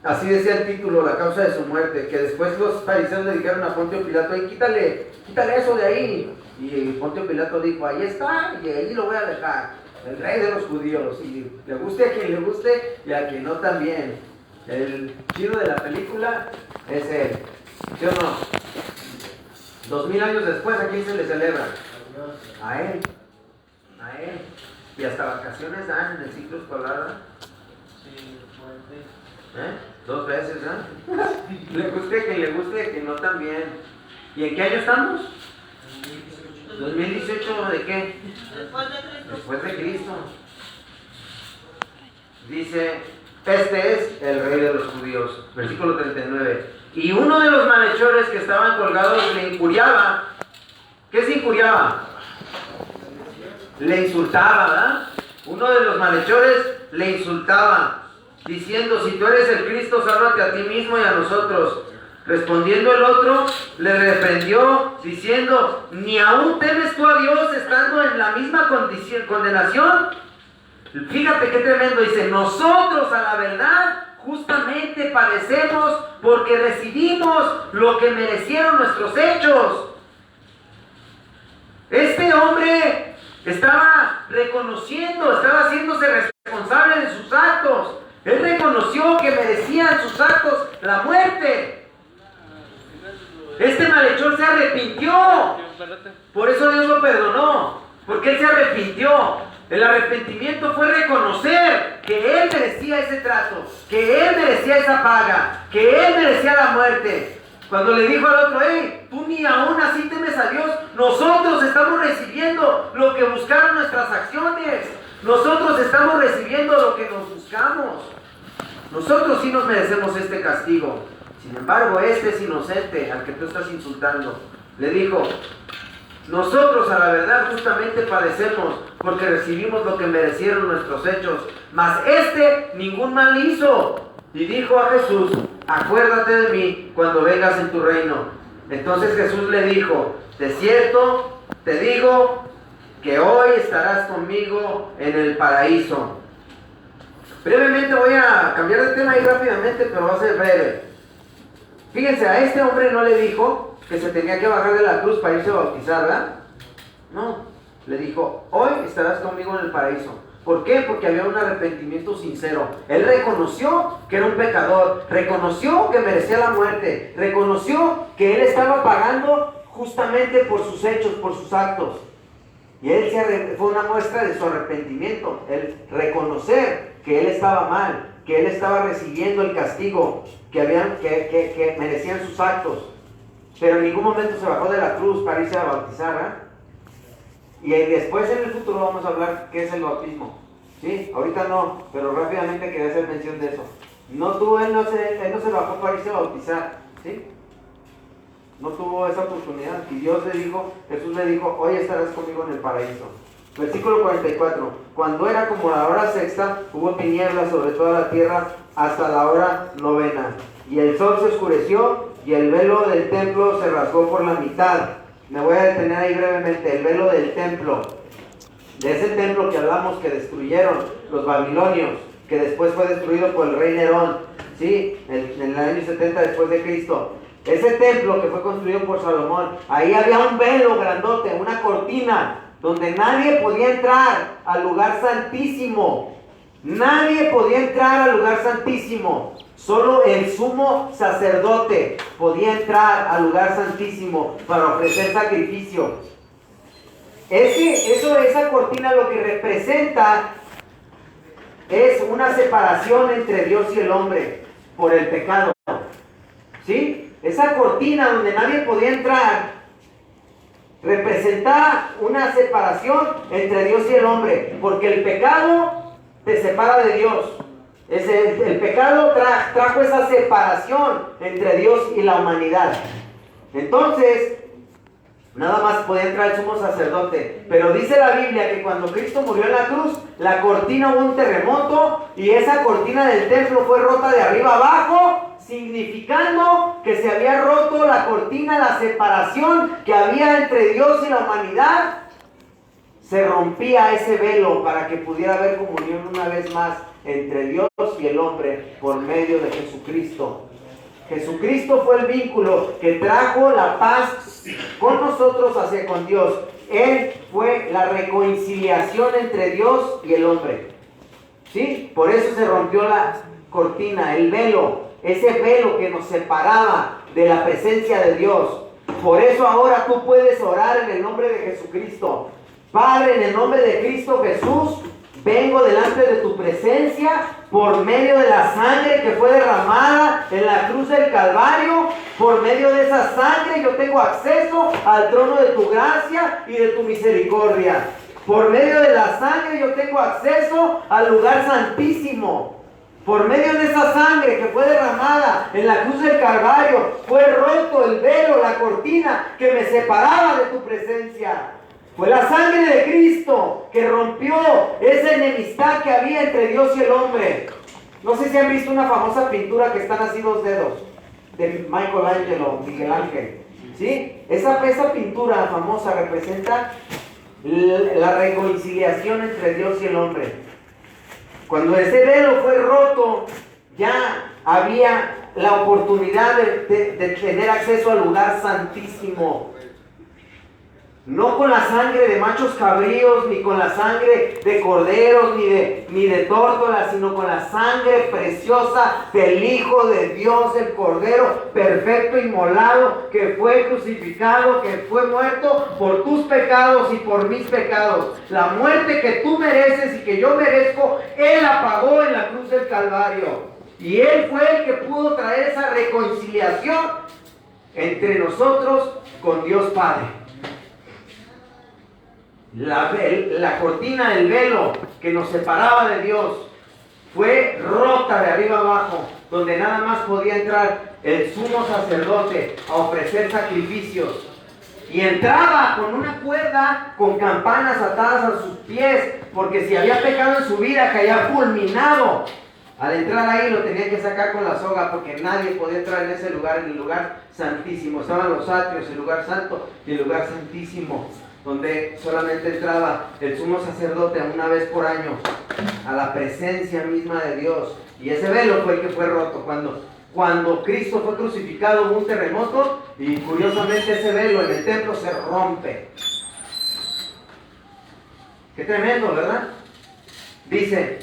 Así decía el título, la causa de su muerte, que después los fariseos le dijeron a Pontio Pilato: quítale eso de ahí. Y Pontio Pilato dijo: ahí está, y ahí lo voy a dejar, el rey de los judíos, y le guste a quien le guste y a quien no también. El chido de la película es él, ¿sí o no? 2000 años después, ¿a quién se le celebra? A él, y hasta vacaciones dan en el ciclo escolar, ¿eh? 2 veces, ¿eh? Le guste a quien le guste y a quien no también. ¿Y en qué año estamos? 2018, ¿de qué? Después de Cristo. Dice: este es el rey de los judíos. Versículo 39. Y uno de los malhechores que estaban colgados le injuriaba. ¿Qué se injuriaba? Le insultaba, ¿verdad? Uno de los malhechores le insultaba, diciendo: si tú eres el Cristo, sálvate a ti mismo y a nosotros. Respondiendo el otro, le reprendió, diciendo: ¿ni aún temes tú a Dios estando en la misma condenación? Fíjate qué tremendo, dice: nosotros a la verdad justamente padecemos, porque recibimos lo que merecieron nuestros hechos. Este hombre estaba reconociendo, estaba haciéndose responsable de sus actos. Él reconoció que merecían sus actos la muerte. Este malhechor se arrepintió. Por eso Dios lo perdonó, porque él se arrepintió. El arrepentimiento fue reconocer que él merecía ese trato, que él merecía esa paga, que él merecía la muerte. Cuando le dijo al otro, hey, tú ni aún así temes a Dios, nosotros estamos recibiendo lo que buscaron nuestras acciones. Nosotros estamos recibiendo lo que nos buscamos. Nosotros sí nos merecemos este castigo. Sin embargo, este es inocente, al que tú estás insultando. Le dijo, nosotros a la verdad justamente padecemos porque recibimos lo que merecieron nuestros hechos, mas este ningún mal hizo. Y dijo a Jesús, acuérdate de mí cuando vengas en tu reino. Entonces Jesús le dijo, de cierto te digo que hoy estarás conmigo en el paraíso. Brevemente voy a cambiar de tema ahí rápidamente, pero va a ser breve. Fíjense, a este hombre no le dijo que se tenía que bajar de la cruz para irse a bautizar, ¿verdad? No, le dijo, hoy estarás conmigo en el paraíso. ¿Por qué? Porque había un arrepentimiento sincero. Él reconoció que era un pecador, reconoció que merecía la muerte, reconoció que él estaba pagando justamente por sus hechos, por sus actos. Y él fue una muestra de su arrepentimiento, el reconocer que él estaba mal, que él estaba recibiendo el castigo que merecían sus actos. Pero en ningún momento se bajó de la cruz para irse a bautizar, ¿eh? Y después en el futuro vamos a hablar qué es el bautismo. ¿Sí? Ahorita no, pero rápidamente quería hacer mención de eso. Él no se bajó para irse a bautizar. ¿Sí? No tuvo esa oportunidad. Y Jesús le dijo, hoy estarás conmigo en el paraíso. Versículo 44. Cuando era como la hora sexta, hubo tinieblas sobre toda la tierra hasta la hora novena. Y el sol se oscureció y el velo del templo se rasgó por la mitad. Me voy a detener ahí brevemente. El velo del templo, de ese templo que hablamos que destruyeron los babilonios, que después fue destruido por el rey Nerón, ¿sí? En el año 70 después de Cristo. Ese templo que fue construido por Salomón, ahí había un velo grandote, una cortina, donde nadie podía entrar al lugar santísimo. Nadie podía entrar al lugar santísimo. Solo el sumo sacerdote podía entrar al lugar santísimo para ofrecer sacrificio. Esa cortina lo que representa es una separación entre Dios y el hombre por el pecado. ¿Sí? Esa cortina donde nadie podía entrar representa una separación entre Dios y el hombre, porque el pecado te separa de Dios. El pecado trajo esa separación entre Dios y la humanidad. Entonces, nada más podía entrar el sumo sacerdote. Pero dice la Biblia que cuando Cristo murió en la cruz, la cortina, hubo un terremoto y esa cortina del templo fue rota de arriba abajo, significando que se había roto la cortina, la separación que había entre Dios y la humanidad. Se rompía ese velo para que pudiera haber comunión una vez más entre Dios y el hombre por medio de Jesucristo. Jesucristo fue el vínculo que trajo la paz con nosotros hacia con Dios. Él fue la reconciliación entre Dios y el hombre. ¿Sí? Por eso se rompió la cortina, el velo, ese velo que nos separaba de la presencia de Dios. Por eso ahora tú puedes orar en el nombre de Jesucristo. Padre, en el nombre de Cristo Jesús, vengo delante de tu presencia por medio de la sangre que fue derramada en la cruz del Calvario. Por medio de esa sangre yo tengo acceso al trono de tu gracia y de tu misericordia. Por medio de la sangre yo tengo acceso al lugar santísimo. Por medio de esa sangre que fue derramada en la cruz del Calvario, fue roto el velo, la cortina que me separaba de tu presencia. Fue la sangre de Cristo que rompió esa enemistad que había entre Dios y el hombre. No sé si han visto una famosa pintura que están así 2 dedos, de Miguel Ángel. ¿Sí? Esa pintura famosa representa la reconciliación entre Dios y el hombre. Cuando ese velo fue roto, ya había la oportunidad de tener acceso al lugar santísimo. No con la sangre de machos cabríos, ni con la sangre de corderos, ni de tórtolas, sino con la sangre preciosa del Hijo de Dios, el Cordero perfecto, inmolado, que fue crucificado, que fue muerto por tus pecados y por mis pecados. La muerte que tú mereces y que yo merezco, Él la pagó en la cruz del Calvario. Y Él fue el que pudo traer esa reconciliación entre nosotros con Dios Padre. La cortina del velo que nos separaba de Dios fue rota de arriba abajo, donde nada más podía entrar el sumo sacerdote a ofrecer sacrificios. Y entraba con una cuerda, con campanas atadas a sus pies, porque si había pecado en su vida, caía fulminado. Al entrar ahí lo tenía que sacar con la soga, porque nadie podía entrar en ese lugar, en el lugar santísimo. Estaban los atrios, el lugar santo y el lugar santísimo, donde solamente entraba el sumo sacerdote una vez por año a la presencia misma de Dios. Y ese velo fue el que fue roto. Cuando Cristo fue crucificado hubo un terremoto y curiosamente ese velo en el templo se rompe. Qué tremendo, ¿verdad? Dice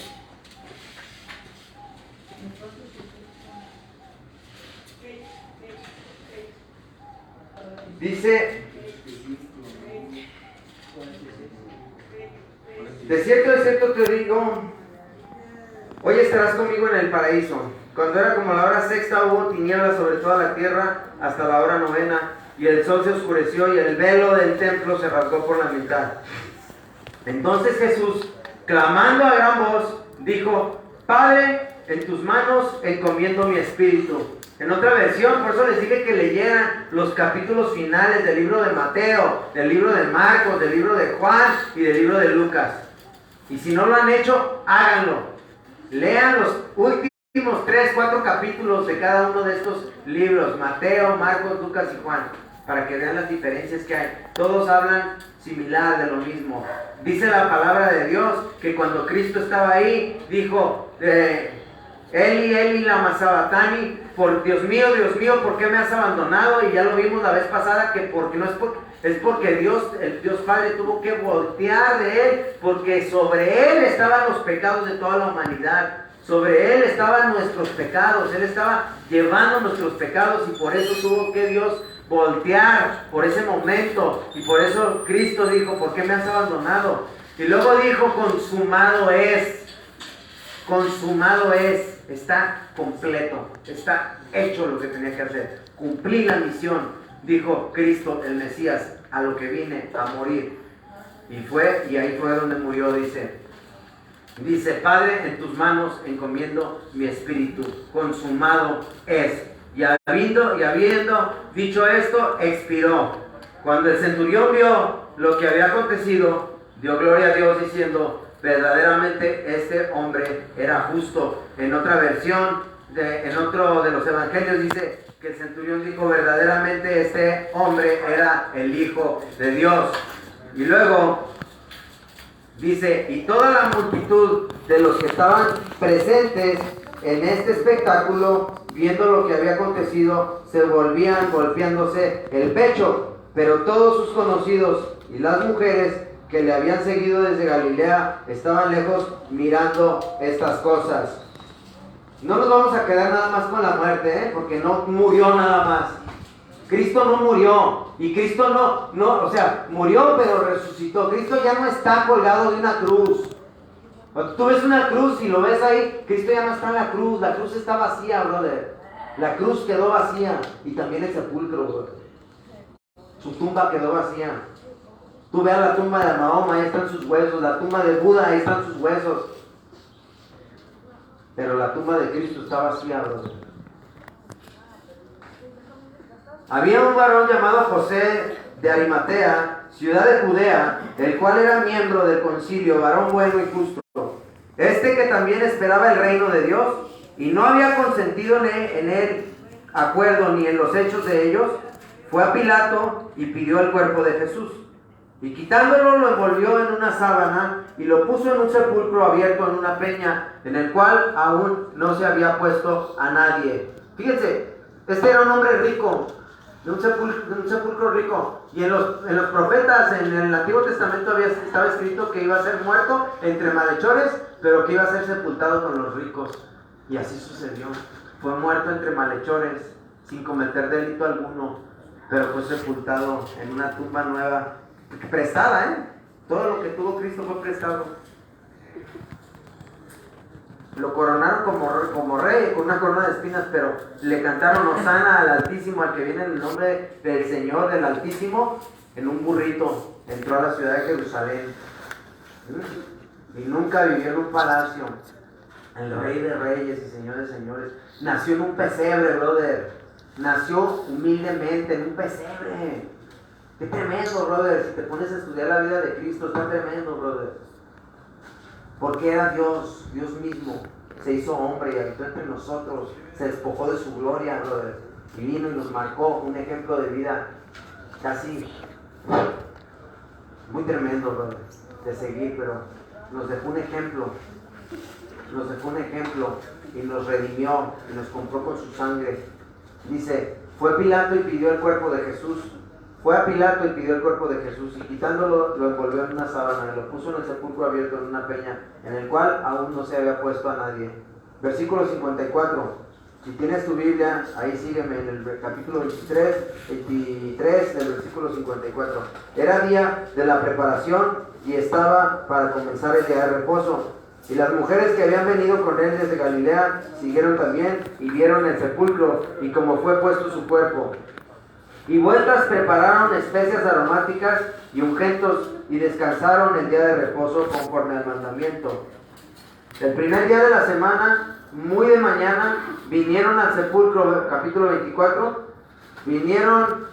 de cierto te digo, hoy estarás conmigo en el paraíso. Cuando era como la hora sexta hubo tinieblas sobre toda la tierra hasta la hora novena, y el sol se oscureció y el velo del templo se rasgó por la mitad. Entonces Jesús, clamando a gran voz, dijo: Padre, en tus manos encomiendo mi espíritu. En otra versión, por eso les dije que leyeran los capítulos finales del libro de Mateo, del libro de Marcos, del libro de Juan y del libro de Lucas. Y si no lo han hecho, háganlo. Lean los últimos 3, 4 capítulos de cada uno de estos libros, Mateo, Marcos, Lucas y Juan, para que vean las diferencias que hay. Todos hablan similar de lo mismo. Dice la palabra de Dios que cuando Cristo estaba ahí, dijo: Eli, Eli, lama sabachthani, por Dios mío, ¿por qué me has abandonado? Y ya lo vimos la vez pasada, que porque no es porque Dios, el Dios Padre, tuvo que voltear de Él, porque sobre Él estaban los pecados de toda la humanidad. Sobre Él estaban nuestros pecados, Él estaba llevando nuestros pecados, y por eso tuvo que Dios voltear por ese momento. Y por eso Cristo dijo: ¿por qué me has abandonado? Y luego dijo: consumado es. Consumado es. Está completo, está hecho lo que tenía que hacer. Cumplí la misión, dijo Cristo, el Mesías, a lo que vine a morir. Y ahí fue donde murió. Dice: Padre, en tus manos encomiendo mi espíritu, consumado es. Y habiendo dicho esto, expiró. Cuando el centurión vio lo que había acontecido, dio gloria a Dios diciendo: verdaderamente este hombre era justo. En otra versión, en otro de los evangelios, dice que el centurión dijo: verdaderamente este hombre era el Hijo de Dios. Y luego dice: y toda la multitud de los que estaban presentes en este espectáculo, viendo lo que había acontecido, se volvían golpeándose el pecho. Pero todos sus conocidos y las mujeres que le habían seguido desde Galilea estaban lejos mirando estas cosas. No nos vamos a quedar nada más con la muerte, porque no murió nada más. Cristo no murió, y Cristo murió pero resucitó. Cristo ya no está colgado de una cruz. Cuando tú ves una cruz y lo ves ahí, Cristo ya no está en la cruz está vacía, brother. La cruz quedó vacía, y también el sepulcro, brother. Su tumba quedó vacía. Tú veas la tumba de Mahoma, ahí están sus huesos. La tumba de Buda, ahí están sus huesos. Pero la tumba de Cristo está vacía, brother. Había un varón llamado José de Arimatea, ciudad de Judea, el cual era miembro del concilio, varón bueno y justo. Que también esperaba el reino de Dios, y no había consentido en el acuerdo ni en los hechos de ellos, fue a Pilato y pidió el cuerpo de Jesús. Y quitándolo, lo envolvió en una sábana y lo puso en un sepulcro abierto en una peña, en el cual aún no se había puesto a nadie. Fíjense, este era un hombre rico. de un sepulcro rico. Y en los profetas, en el Antiguo Testamento estaba escrito que iba a ser muerto entre malhechores, pero que iba a ser sepultado con los ricos. Y así sucedió. Fue muerto entre malhechores, sin cometer delito alguno, pero fue sepultado en una tumba nueva, prestada, Todo lo que tuvo Cristo fue prestado. Lo coronaron como rey, con una corona de espinas, pero le cantaron Hosana al Altísimo, al que viene en el nombre del Señor, del Altísimo, en un burrito. Entró a la ciudad de Jerusalén. Y nunca vivió en un palacio. El Rey de Reyes y Señor de Señores. Nació en un pesebre, brother. Nació humildemente en un pesebre. Qué tremendo, brother. Si te pones a estudiar la vida de Cristo, está tremendo, brother. Porque era Dios mismo. Se hizo hombre y habitó entre nosotros. Se despojó de su gloria, brother. Y vino y nos marcó un ejemplo de vida casi muy tremendo, brother, de seguir, pero nos dejó un ejemplo. Nos dejó un ejemplo y nos redimió y nos compró con su sangre. Dice, fue Pilato y pidió el cuerpo de Jesús. Fue a Pilato y pidió el cuerpo de Jesús, y quitándolo lo envolvió en una sábana y lo puso en el sepulcro abierto en una peña, en el cual aún no se había puesto a nadie. Versículo 54. Si tienes tu Biblia, ahí sígueme en el capítulo 23 del versículo 54. Era día de la preparación y estaba para comenzar el día de reposo. Y las mujeres que habían venido con él desde Galilea siguieron también y vieron el sepulcro y cómo fue puesto su cuerpo. Y vueltas prepararon especias aromáticas y ungüentos y descansaron el día de reposo conforme al mandamiento. El primer día de la semana, muy de mañana, vinieron al sepulcro, capítulo 24, vinieron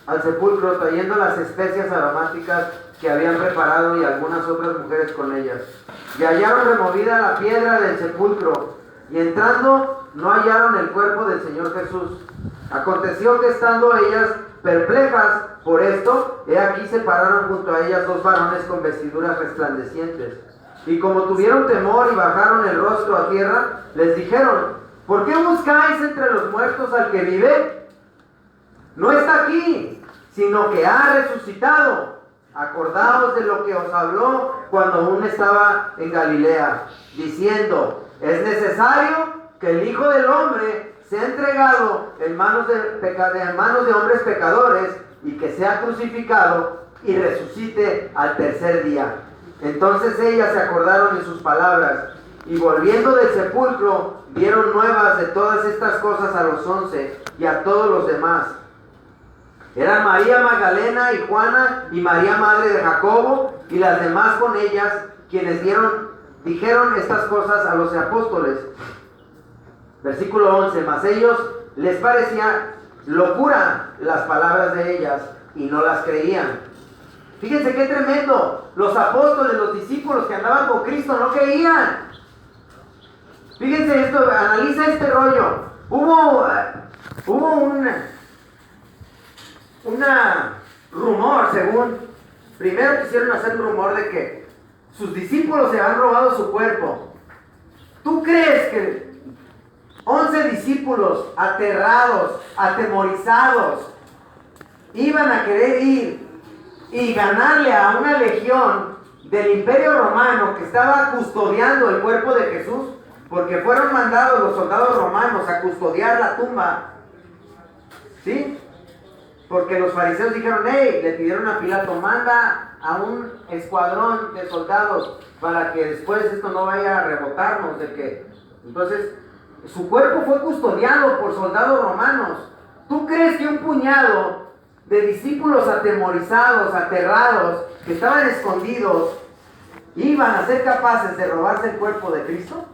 al sepulcro trayendo las especias aromáticas que habían preparado y algunas otras mujeres con ellas. Y hallaron removida la piedra del sepulcro, y entrando no hallaron el cuerpo del Señor Jesús. Aconteció que estando ellas perplejas por esto, he aquí se pararon junto a ellas dos varones con vestiduras resplandecientes. Y como tuvieron temor y bajaron el rostro a tierra, les dijeron, ¿por qué buscáis entre los muertos al que vive? No está aquí, sino que ha resucitado. Acordaos de lo que os habló cuando aún estaba en Galilea, diciendo, es necesario que el Hijo del Hombre sea entregado en manos de hombres pecadores y que sea crucificado y resucite al tercer día. Entonces ellas se acordaron de sus palabras y volviendo del sepulcro dieron nuevas de todas estas cosas a los 11 y a todos los demás. Eran María Magdalena y Juana y María madre de Jacobo y las demás con ellas, quienes dijeron estas cosas a los apóstoles. Versículo 11, mas ellos les parecía locura las palabras de ellas y no las creían. Fíjense qué tremendo, los apóstoles, los discípulos que andaban con Cristo no creían. Fíjense esto, analiza este rollo. Hubo un rumor, según, primero quisieron hacer un rumor de que sus discípulos se han robado su cuerpo. ¿Tú crees que 11 discípulos aterrados, atemorizados, iban a querer ir y ganarle a una legión del Imperio Romano que estaba custodiando el cuerpo de Jesús? Porque fueron mandados los soldados romanos a custodiar la tumba, ¿sí? Porque los fariseos dijeron, hey, le pidieron a Pilato, manda a un escuadrón de soldados para que después esto no vaya a rebotarnos de que... Entonces, su cuerpo fue custodiado por soldados romanos. ¿Tú crees que un puñado de discípulos atemorizados, aterrados, que estaban escondidos, iban a ser capaces de robarse el cuerpo de Cristo?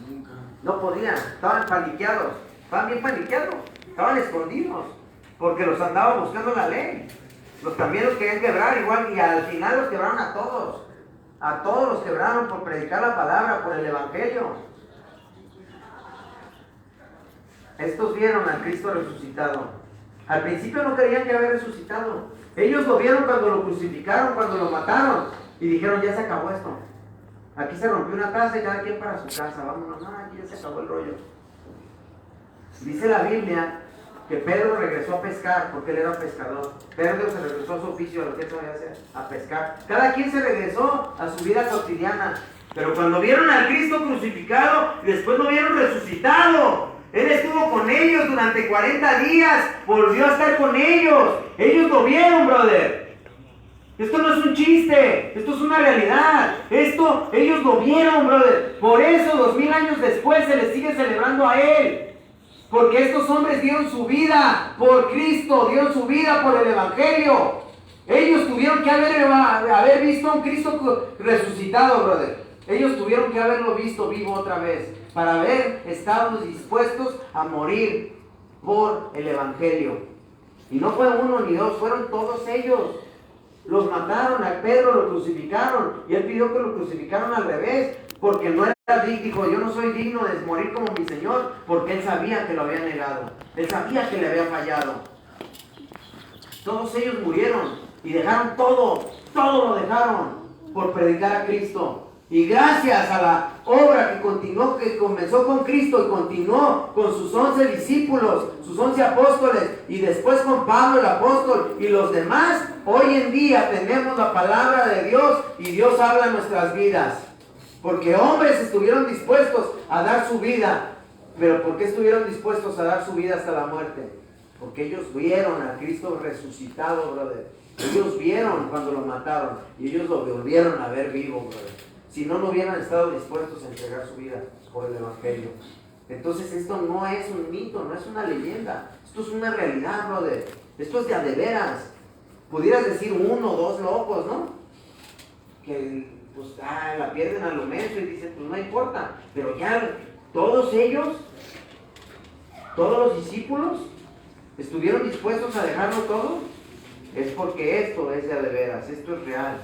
Nunca. No podían, estaban paniqueados, estaban bien paniqueados, estaban escondidos, porque los andaba buscando la ley. También los querían quebrar igual, y al final los quebraron a todos los quebraron por predicar la palabra, por el evangelio. Estos vieron al Cristo resucitado. Al principio no creían que había resucitado. Ellos lo vieron cuando lo crucificaron, cuando lo mataron, y dijeron, ya se acabó esto. Aquí se rompió una taza y cada quien para su casa. Vámonos, aquí ya se acabó el rollo. Dice la Biblia que Pedro regresó a pescar, porque él era pescador. Pedro se regresó a su oficio, a lo que él sabía hacer, a pescar. Cada quien se regresó a su vida cotidiana. Pero cuando vieron al Cristo crucificado, después lo vieron resucitado. Él estuvo con ellos durante 40 días, volvió a estar con ellos. Ellos lo vieron, brother. Esto no es un chiste, esto es una realidad. Esto, ellos lo vieron, brother. Por eso, 2000 años después, se les sigue celebrando a Él. Porque estos hombres dieron su vida por Cristo, dieron su vida por el Evangelio. Ellos tuvieron que haber visto a un Cristo resucitado, brother. Ellos tuvieron que haberlo visto vivo otra vez, para haber estado dispuestos a morir por el Evangelio. Y no fue uno ni dos, fueron todos ellos. Los mataron, a Pedro lo crucificaron, y él pidió que lo crucificaran al revés, porque no era digno. Dijo, yo no soy digno de morir como mi Señor, porque él sabía que lo había negado, él sabía que le había fallado. Todos ellos murieron y dejaron todo lo dejaron por predicar a Cristo. Y gracias a la obra que comenzó con Cristo y continuó con sus 11 discípulos, sus 11 apóstoles, y después con Pablo el apóstol y los demás, hoy en día tenemos la palabra de Dios y Dios habla en nuestras vidas. Porque hombres estuvieron dispuestos a dar su vida. ¿Pero por qué estuvieron dispuestos a dar su vida hasta la muerte? Porque ellos vieron a Cristo resucitado, brother. Ellos vieron cuando lo mataron y ellos lo volvieron a ver vivo, brother. Si no, no hubieran estado dispuestos a entregar su vida por el Evangelio. Entonces esto no es un mito, no es una leyenda. Esto es una realidad, brother. Esto es de a de veras. Pudieras decir 1 o 2 locos, ¿no? Que pues la pierden a lo menso y dicen, pues no importa. Pero ya todos ellos, todos los discípulos, estuvieron dispuestos a dejarlo todo. Es porque esto es de a de veras, esto es real.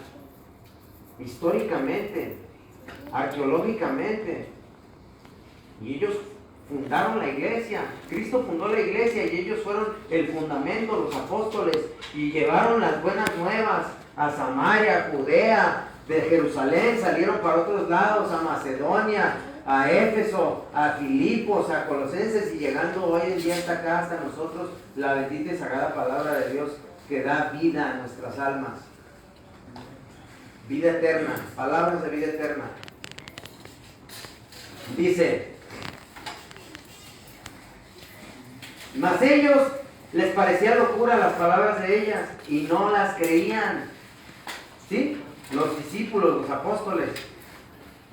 Históricamente, arqueológicamente, y ellos fundaron la iglesia. Cristo fundó la iglesia y ellos fueron el fundamento, los apóstoles, y llevaron las buenas nuevas a Samaria, a Judea, de Jerusalén salieron para otros lados, a Macedonia, a Éfeso, a Filipos, a Colosenses, y llegando hoy en día hasta acá, hasta nosotros, la bendita y sagrada palabra de Dios que da vida a nuestras almas. Vida eterna, palabras de vida eterna. Dice, mas ellos les parecía locura las palabras de ellas y no las creían. ¿Sí? Los discípulos, los apóstoles.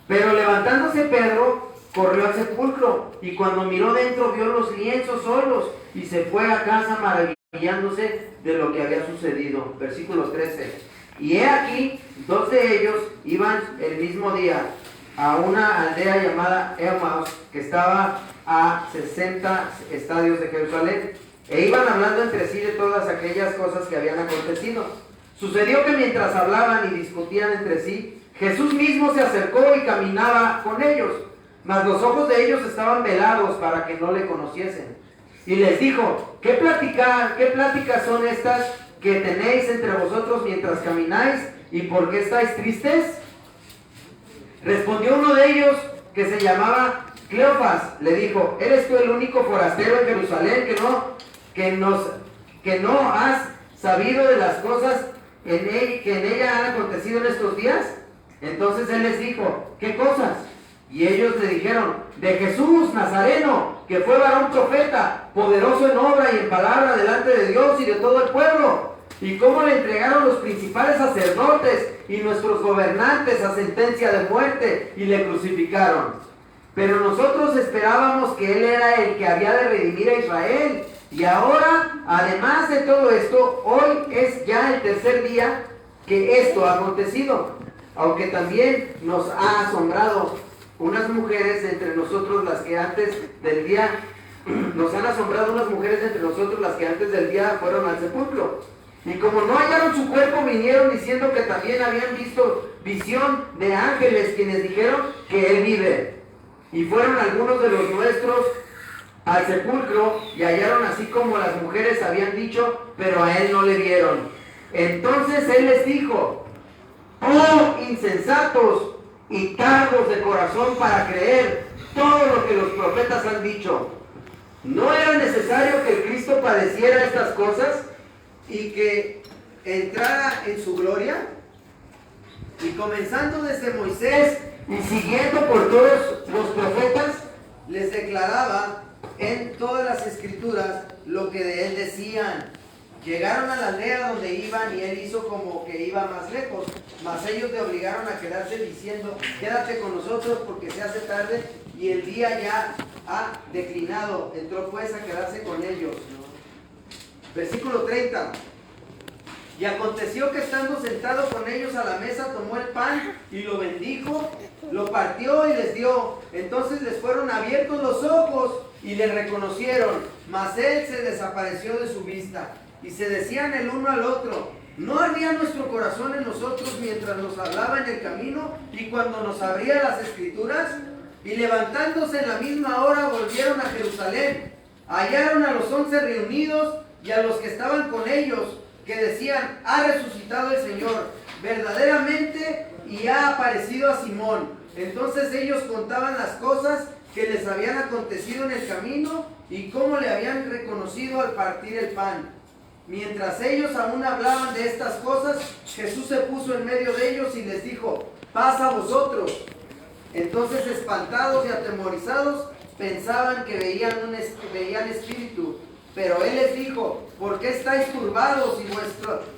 Pero levantándose Pedro, corrió al sepulcro y cuando miró dentro vio los lienzos solos y se fue a casa maravillándose de lo que había sucedido. Versículo 13. Y he aquí, 2 de ellos iban el mismo día a una aldea llamada Emaús, que estaba a 60 estadios de Jerusalén, e iban hablando entre sí de todas aquellas cosas que habían acontecido. Sucedió que mientras hablaban y discutían entre sí, Jesús mismo se acercó y caminaba con ellos, mas los ojos de ellos estaban velados para que no le conociesen. Y les dijo, ¿qué pláticas son estas que tenéis entre vosotros mientras camináis? ¿Y por qué estáis tristes? Respondió uno de ellos, que se llamaba Cleofas, le dijo, ¿eres tú el único forastero en Jerusalén que no has sabido de las cosas que en ella han acontecido en estos días? Entonces él les dijo, ¿qué cosas? Y ellos le dijeron, de Jesús Nazareno, que fue varón profeta, poderoso en obra y en palabra delante de Dios y de todo el pueblo, y cómo le entregaron los principales sacerdotes y nuestros gobernantes a sentencia de muerte y le crucificaron. Pero nosotros esperábamos que él era el que había de redimir a Israel. Y ahora, además de todo esto, hoy es ya el 3er día que esto ha acontecido. Aunque también nos ha asombrado unas mujeres entre nosotros las que antes del día, nos han asombrado unas mujeres entre nosotros las que antes del día fueron al sepulcro. Y como no hallaron su cuerpo, vinieron diciendo que también habían visto visión de ángeles, quienes dijeron que él vive. Y fueron algunos de los nuestros al sepulcro y hallaron así como las mujeres habían dicho, pero a él no le vieron. Entonces él les dijo, oh insensatos y tardos de corazón para creer todo lo que los profetas han dicho. ¿No era necesario que el Cristo Cristo padeciera estas cosas y que entrara en su gloria? Y comenzando desde Moisés y siguiendo por todos los profetas, les declaraba en todas las escrituras lo que de él decían. Llegaron a la aldea donde iban y él hizo como que iba más lejos, mas ellos le obligaron a quedarse diciendo: quédate con nosotros porque se hace tarde y el día ya ha declinado. Entró pues a quedarse con ellos. Versículo 30. Y aconteció que estando sentado con ellos a la mesa, tomó el pan y lo bendijo, lo partió y les dio. Entonces les fueron abiertos los ojos y le reconocieron, mas él se desapareció de su vista. Y se decían el uno al otro: ¿no ardía nuestro corazón en nosotros mientras nos hablaba en el camino y cuando nos abría las escrituras? Y levantándose en la misma hora volvieron a Jerusalén. Hallaron a los 11 reunidos y a los que estaban con ellos, que decían: ha resucitado el Señor verdaderamente y ha aparecido a Simón. Entonces ellos contaban las cosas que les habían acontecido en el camino y cómo le habían reconocido al partir el pan. Mientras ellos aún hablaban de estas cosas, Jesús se puso en medio de ellos y les dijo: paz a vosotros. Entonces, espantados y atemorizados, pensaban que veían espíritu. Pero él les dijo: ¿por qué estáis turbados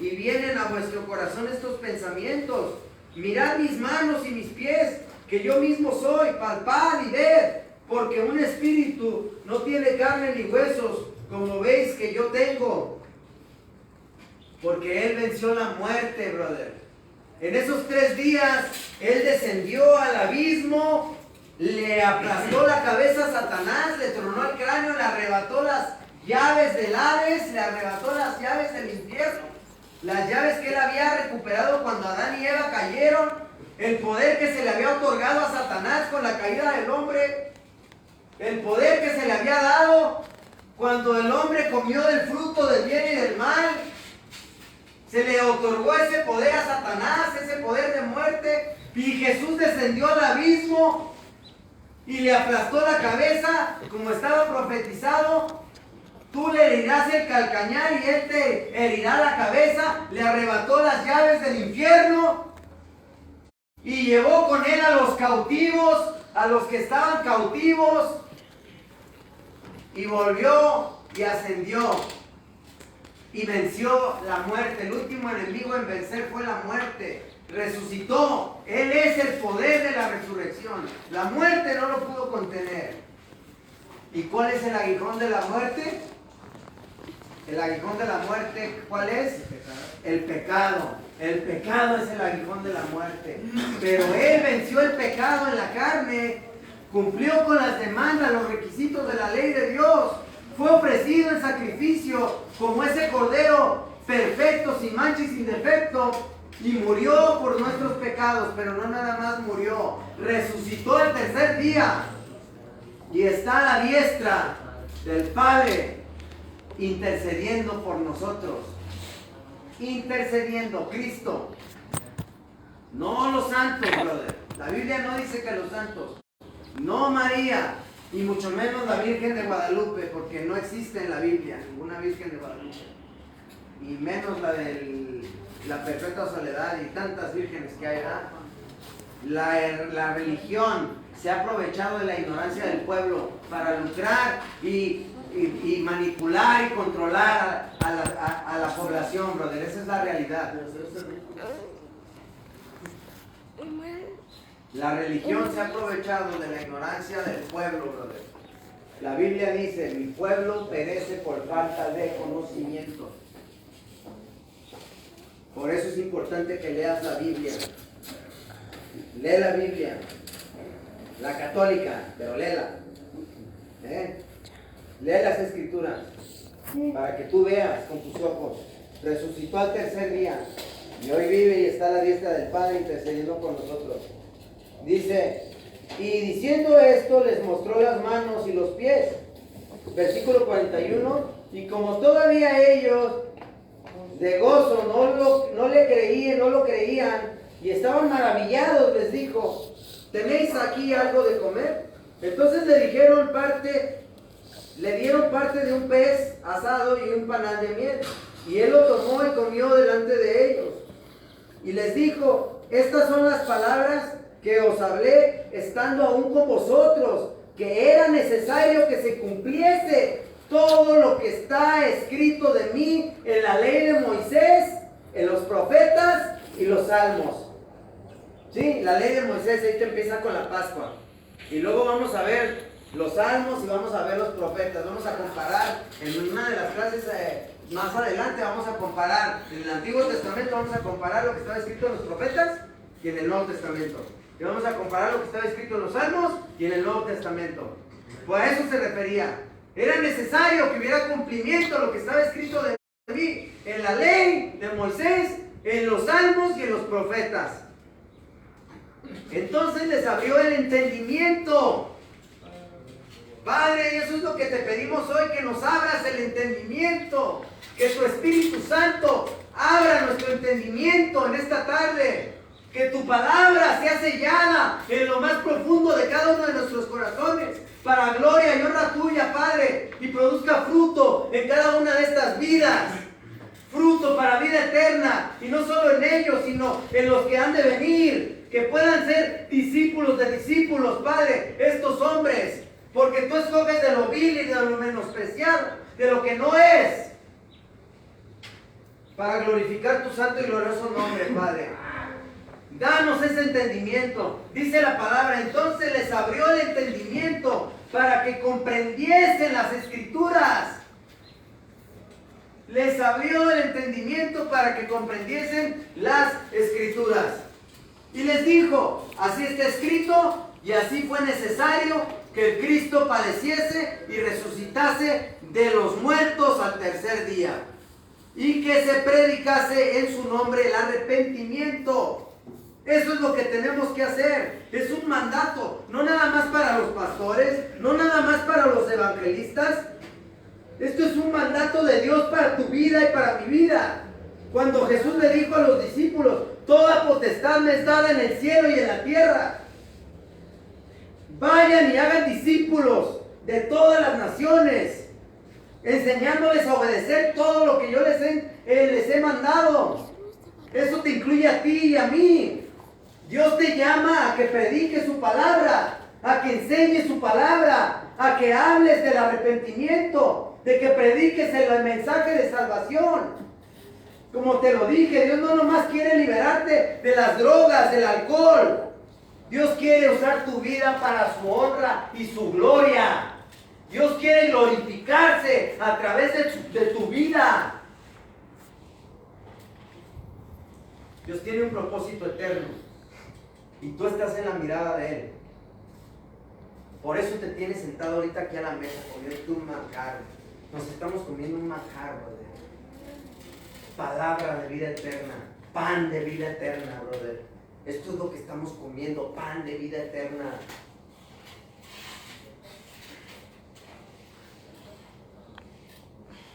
y vienen a vuestro corazón estos pensamientos? Mirad mis manos y mis pies, que yo mismo soy, palpad y ved, porque un espíritu no tiene carne ni huesos, como veis que yo tengo. Porque él venció la muerte, brother. En esos 3 días, él descendió al abismo, le aplastó la cabeza a Satanás, le tronó el cráneo, le arrebató las llaves del Hades, le arrebató las llaves del infierno, las llaves que él había recuperado cuando Adán y Eva cayeron, el poder que se le había otorgado a Satanás con la caída del hombre, el poder que se le había dado cuando el hombre comió del fruto del bien y del mal. Se le otorgó ese poder a Satanás, ese poder de muerte, y Jesús descendió al abismo y le aplastó la cabeza, como estaba profetizado. Tú le herirás el calcañar y él te herirá la cabeza. Le arrebató las llaves del infierno y llevó con él a los cautivos, a los que estaban cautivos, y volvió y ascendió y venció la muerte. El último enemigo en vencer fue la muerte. Resucitó. Él es el poder de la resurrección. La muerte no lo pudo contener. ¿Y cuál es el aguijón de la muerte? El aguijón de la muerte, ¿cuál es? El pecado. El pecado es el aguijón de la muerte. Pero él venció el pecado en la carne, cumplió con las demandas, los requisitos de la ley de Dios. Fue ofrecido en sacrificio como ese cordero perfecto, sin mancha y sin defecto, y murió por nuestros pecados. Pero no nada más murió, resucitó el 3er día y está a la diestra del Padre intercediendo por nosotros. Intercediendo, Cristo, no los santos, brother. La Biblia no dice que los santos, no María, y mucho menos la Virgen de Guadalupe, porque no existe en la Biblia ninguna Virgen de Guadalupe, y menos la de la Perpetua Soledad y tantas vírgenes que hay, ¿verdad? La religión se ha aprovechado de la ignorancia del pueblo para lucrar y manipular y controlar a la población, brother. Esa es la realidad. La religión se ha aprovechado de la ignorancia del pueblo, brother. La Biblia dice: mi pueblo perece por falta de conocimiento. Por eso es importante que leas la Biblia. Lee la Biblia, la católica, pero léela. Lee las escrituras para que tú veas con tus ojos. Resucitó al 3er día y hoy vive y está a la diestra del Padre intercediendo por nosotros. Dice: y diciendo esto les mostró las manos y los pies. Versículo 41. Y como todavía ellos de gozo no le creían, no lo creían, y estaban maravillados, les dijo: ¿tenéis aquí algo de comer? Entonces le dijeron: parte le dieron parte de un pez asado y un panal de miel. Y él lo tomó y comió delante de ellos. Y les dijo: estas son las palabras que os hablé estando aún con vosotros, que era necesario que se cumpliese todo lo que está escrito de mí en la ley de Moisés, en los profetas y los salmos. Sí, la ley de Moisés, ahí te empieza con la Pascua. Y luego vamos a ver los salmos y vamos a ver los profetas. Vamos a comparar en una de las clases más adelante. Vamos a comparar en el Antiguo Testamento, vamos a comparar lo que estaba escrito en los profetas y en el Nuevo Testamento. Y vamos a comparar lo que estaba escrito en los salmos y en el Nuevo Testamento. Pues a eso se refería. Era necesario que hubiera cumplimiento lo que estaba escrito de mí en la ley de Moisés, en los salmos y en los profetas. Entonces les abrió el entendimiento. Padre, y eso es lo que te pedimos hoy, que nos abras el entendimiento, que tu Espíritu Santo abra nuestro entendimiento en esta tarde, que tu palabra sea sellada en lo más profundo de cada uno de nuestros corazones, para gloria y honra tuya, Padre, y produzca fruto en cada una de estas vidas, fruto para vida eterna, y no solo en ellos, sino en los que han de venir, que puedan ser discípulos de discípulos, Padre, estos hombres, porque tú escoges de lo vil y de lo menospreciado, de lo que no es, para glorificar tu santo y glorioso nombre, Padre. Danos ese entendimiento. Dice la palabra: entonces les abrió el entendimiento para que comprendiesen las Escrituras. Les abrió el entendimiento para que comprendiesen las Escrituras. Y les dijo: así está escrito, y así fue necesario que el Cristo padeciese y resucitase de los muertos al tercer día, y que se predicase en su nombre el arrepentimiento. Eso es lo que tenemos que hacer. Es un mandato, no nada más para los pastores, no nada más para los evangelistas. Esto es un mandato de Dios para tu vida y para mi vida. Cuando Jesús le dijo a los discípulos: toda potestad me es dada en el cielo y en la tierra. Vayan y hagan discípulos de todas las naciones, enseñándoles a obedecer todo lo que yo les he mandado. Eso te incluye a ti y a mí. Dios te llama a que prediques su palabra, a que enseñes su palabra, a que hables del arrepentimiento, de que prediques el mensaje de salvación. Como te lo dije, Dios no nomás quiere liberarte de las drogas, del alcohol. Dios quiere usar tu vida para su honra y su gloria. Dios quiere glorificarse a través de tu vida. Dios tiene un propósito eterno y tú estás en la mirada de Él. Por eso te tienes sentado ahorita aquí a la mesa comiendo un manjar. Nos estamos comiendo un manjar, brother. Palabra de vida eterna, pan de vida eterna, brother. Esto es lo que estamos comiendo, pan de vida eterna.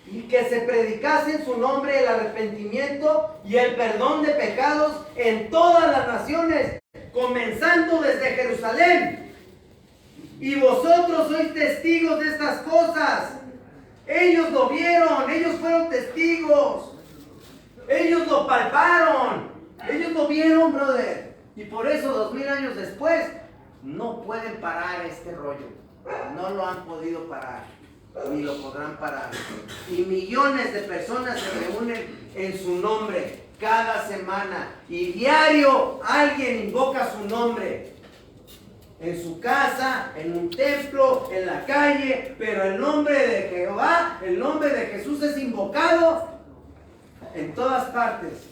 Y que se predicase en su nombre el arrepentimiento y el perdón de pecados en todas las naciones, comenzando desde Jerusalén. Y vosotros sois testigos de estas cosas. Ellos lo vieron, ellos fueron testigos. Ellos lo palparon, ellos lo vieron, brother. Y por eso 2000 años después no pueden parar este rollo. No lo han podido parar, ni lo podrán parar. Y millones de personas se reúnen en su nombre cada semana. Y diario alguien invoca su nombre. En su casa, en un templo, en la calle. Pero el nombre de Jehová, el nombre de Jesús es invocado en todas partes.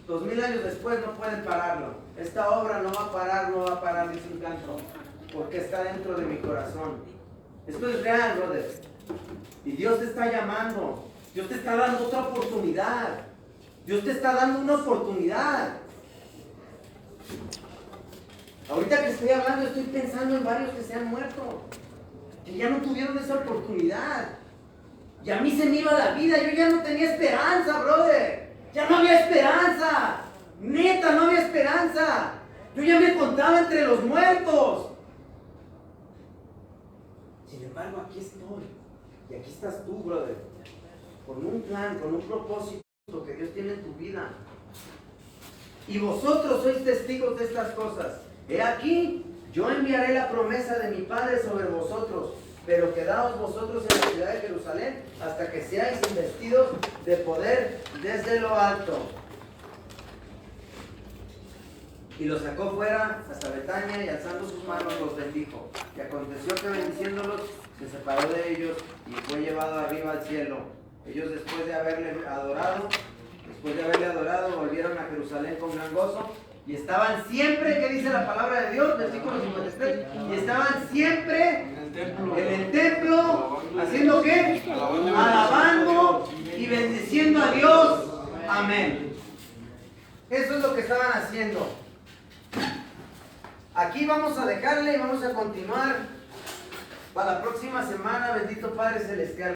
2000 años después no pueden pararlo. Esta obra no va a parar, dice un canto, porque está dentro de mi corazón. Esto es real, brother. Y Dios te está llamando. Dios te está dando otra oportunidad. Dios te está dando una oportunidad. Ahorita que estoy hablando, estoy pensando en varios que se han muerto, que ya no tuvieron esa oportunidad. Y a mí se me iba la vida, yo ya no tenía esperanza, brother. Ya no había esperanza. Neta, no había esperanza. Yo ya me contaba entre los muertos. Sin embargo, aquí estoy. Y aquí estás tú, brother, con un plan, con un propósito que Dios tiene en tu vida. Y vosotros sois testigos de estas cosas. He aquí, yo enviaré la promesa de mi Padre sobre vosotros, pero quedaos vosotros en la ciudad de Jerusalén hasta que seáis investidos de poder desde lo alto. Y los sacó fuera hasta Betania y alzando sus manos los bendijo. Y aconteció que bendiciéndolos se separó de ellos y fue llevado arriba al cielo. Ellos después de haberle adorado, volvieron a Jerusalén con gran gozo. Y estaban siempre, ¿qué dice la palabra de Dios? Versículo 53. Y estaban siempre en el templo, ¿haciendo qué? Alabando y bendiciendo a Dios. Amén. Eso es lo que estaban haciendo. Aquí vamos a dejarle y vamos a continuar para la próxima semana. Bendito Padre Celestial.